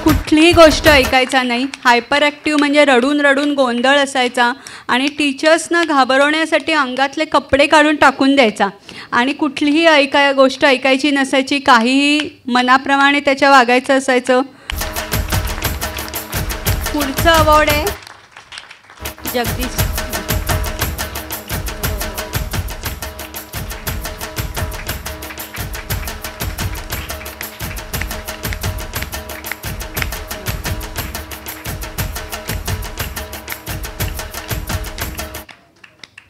Speaker 2: कुठलीही गोष्ट ऐकायचा नाही. हायपर ॲक्टिव्ह म्हणजे रडून रडून गोंधळ असायचा आणि टीचर्सना घाबरवण्यासाठी अंगातले कपडे काढून टाकून द्यायचा आणि कुठलीही गोष्ट ऐकायची नसायची. काहीही मनाप्रमाणे त्याच्या वागायचं असायचं. पुढचं अवॉर्ड आहे जगदीश.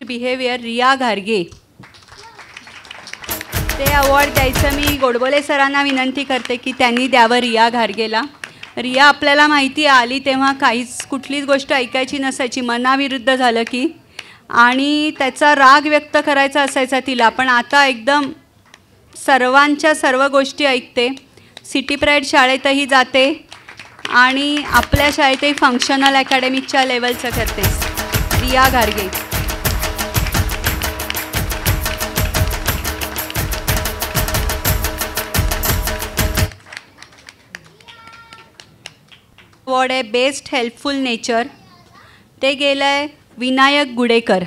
Speaker 2: बिहेवियर रिया घारगे. ते अवॉर्ड द्यायचं मी गोडबोले सरांना विनंती करते की त्यांनी द्यावं रिया घारगेला. रिया आपल्याला माहिती आली तेव्हा कुठलीच गोष्ट ऐकायची नसायची, मनाविरुद्ध झालं की, आणि त्याचा राग व्यक्त करायचा असायचा तिला. पण आता एकदम सर्वांच्या सर्व गोष्टी ऐकते. सिटी प्राईड शाळेतही जाते आणि आपल्या शाळेतही फंक्शनल अकॅडमिकच्या लेवलचं करते. रिया घारगे. अवॉर्ड आहे बेस्ट हेल्पफुल नेचर. ते गेलं आहे विनायक गुडेकर.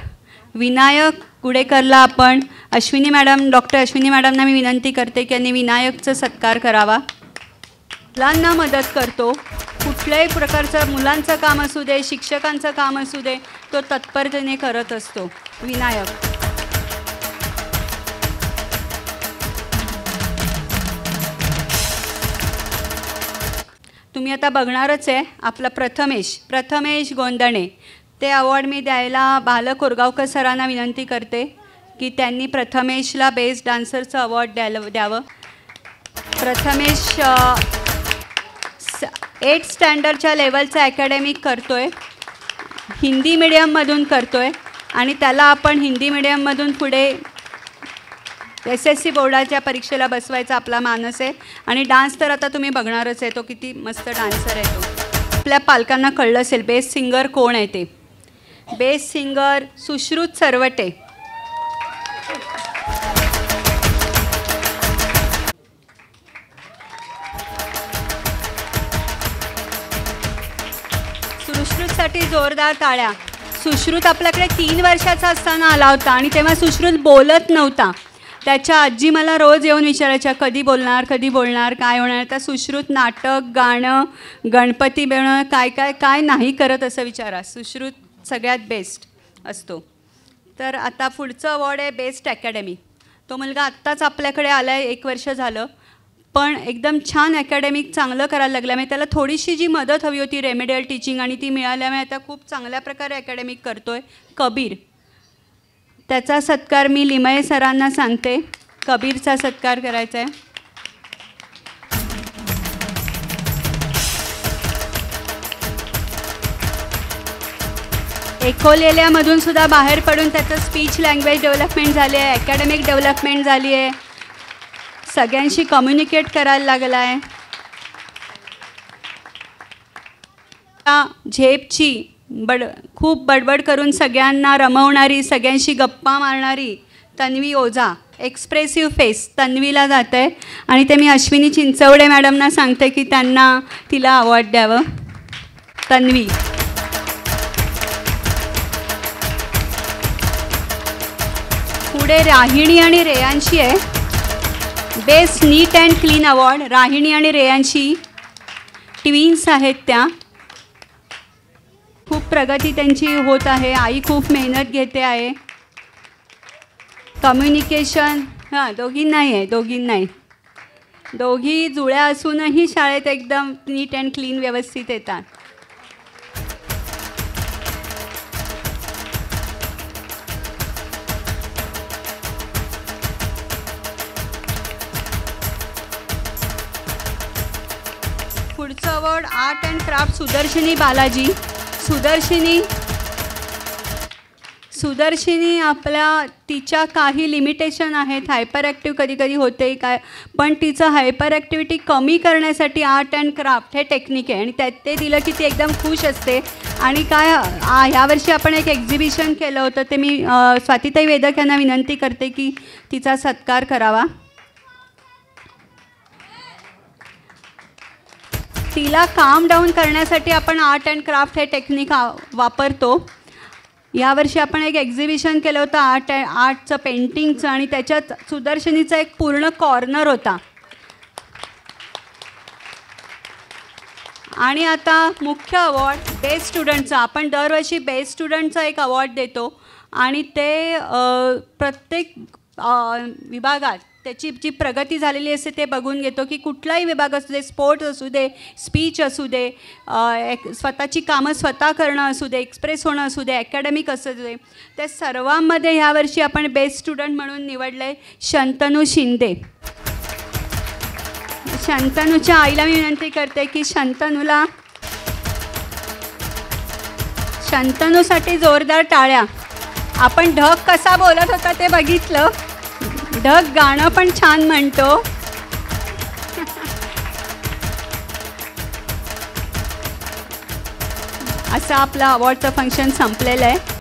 Speaker 2: विनायक गुडेकरला आपण अश्विनी मॅडम डॉक्टर अश्विनी मॅडमना मी विनंती करते की यांनी विनायकचा सत्कार करावा. मुलांना मदत करतो. कुठल्याही प्रकारचं मुलांचं काम असू दे, शिक्षकांचं काम असू दे, तो तत्परतेने करत असतो विनायक. तुम्ही आता बघणारच आहे आपला प्रथमेश गोंदणे. ते अवॉर्ड मी द्यायला बाल कोरगावकर सरांना विनंती करते की त्यांनी प्रथमेशला बेस्ट डान्सरचं अवॉर्ड द्यावं. प्रथमेश 8th स्टँडर्डच्या लेवलचं अकॅडमिक करतोय, हिंदी मीडियममधून करतोय आणि त्याला आपण हिंदी मीडियममधून पुढे SSC बोर्डाच्या परीक्षेला बसवायचा आपला मानस आहे. आणि डान्स तर आता तुम्ही बघणारच आहे, तो किती मस्त डान्सर आहे तो. आपल्या पालकांना कळलं असेल बेस्ट सिंगर कोण आहे ते. Best singer Sushrut Sarvate. सुश्रुतसाठी जोरदार टाळ्या. सुश्रुत आपल्याकडे 3 वर्षाचा असताना आला होता आणि तेव्हा सुश्रुत बोलत नव्हता. त्याच्या आजी मला रोज येऊन विचारायच्या कधी बोलणार कधी बोलणार काय होणार. त्या सुश्रुत नाटक गाणं गणपती बेणं काय काय काय नाही करत असं विचारा. सुश्रुत सगळ्यात बेस्ट असतो. तर आता पुढचं अवॉर्ड आहे बेस्ट अकॅडमी. तो मुलगा आत्ताच आपल्याकडे आला आहे, 1 वर्ष झालं, पण एकदम छान अकॅडमिक चांगलं करायला लागल्यामुळे त्याला थोडीशी जी मदत हवी होती रेमेडियल टीचिंग आणि ती मिळाल्यामुळे आता खूप चांगल्या प्रकारे अकॅडमिक करतो आहे. कबीर. त्याचा सत्कार मी लिमये सरांना सांगते. कबीरचा सत्कार करायचा आहे. एकोलेल्यामधून सुद्धा बाहेर पडून त्याचं स्पीच लँग्वेज डेव्हलपमेंट झाली आहे, अकॅडमिक डेव्हलपमेंट झाली आहे, सगळ्यांशी कम्युनिकेट करायला लागला आहे. झेपची खूप बडबड करून सगळ्यांना रमवणारी, सगळ्यांशी गप्पा मारणारी तन्वी ओझा. एक्सप्रेसिव्ह फेस तन्वीला जात आहे आणि ते मी अश्विनी चिंचवडे मॅडमना सांगते की तिला अवॉर्ड द्यावं. तन्वी. पुढे राहिणी आणि रेयांशी आहे. Best neat and clean award. Rahini आणि रेयांशी ट्विन्स आहेत त्या. खूप प्रगती त्यांची होत आहे. आई खूप मेहनत घेते आहे. कम्युनिकेशन दोघींनाही आहे. दोघी जुळ्या असूनही शाळेत एकदम नीट अँड क्लीन व्यवस्थित येतात. पुढचं award art and craft Sudarshini Balaji. Sudarshini तिच्या काही लिमिटेशन आहेत. हायपर ॲक्टिव्ह कधी कधी होते काय, पण तिचं हायपर ॲक्टिव्हिटी कमी करण्यासाठी आर्ट अँड क्राफ्ट हे टेक्निक आहे आणि ते दिलं की ती एकदम खुश असते. आणि ह्यावर्षी आपण एक एक्झिबिशन केलं होतं, ते मी स्वातीताई वेदक यांना विनंती करते की तिचा सत्कार करावा. तिला काम डाऊन करण्यासाठी आपण आर्ट अँड क्राफ्ट हे टेक्निक वापरतो. यावर्षी आपण एक एक्झिबिशन केलं होतं आर्टचं पेंटिंगचं आणि त्याच्यात सुदर्शनीचा एक पूर्ण कॉर्नर होता. आणि आता मुख्य अवॉर्ड बेस्ट स्टुडंटचा. आपण दरवर्षी बेस्ट स्टुडंटचा एक अवॉर्ड देतो आणि ते प्रत्येक विभागात त्याची जी प्रगती झालेली असते ते बघून घेतो की कुठलाही विभाग असू दे, स्पोर्ट्स असू दे, स्पीच असू दे, स्वतःची कामं स्वतः करणं असू दे, एक्सप्रेस होणं असू दे, अकॅडमिक असू दे, त्या सर्वांमध्ये ह्यावर्षी आपण बेस्ट स्टुडंट म्हणून निवडलं आहे शंतनू शिंदे. शंतनूच्या आईला मी विनंती करते की शंतनूसाठी जोरदार टाळ्या. आपण ढग कसा बोलत होता ते बघितलं. ढग गाणं पण छान म्हणतो. असं आपलं अवॉर्डचं फंक्शन संपलेलं आहे.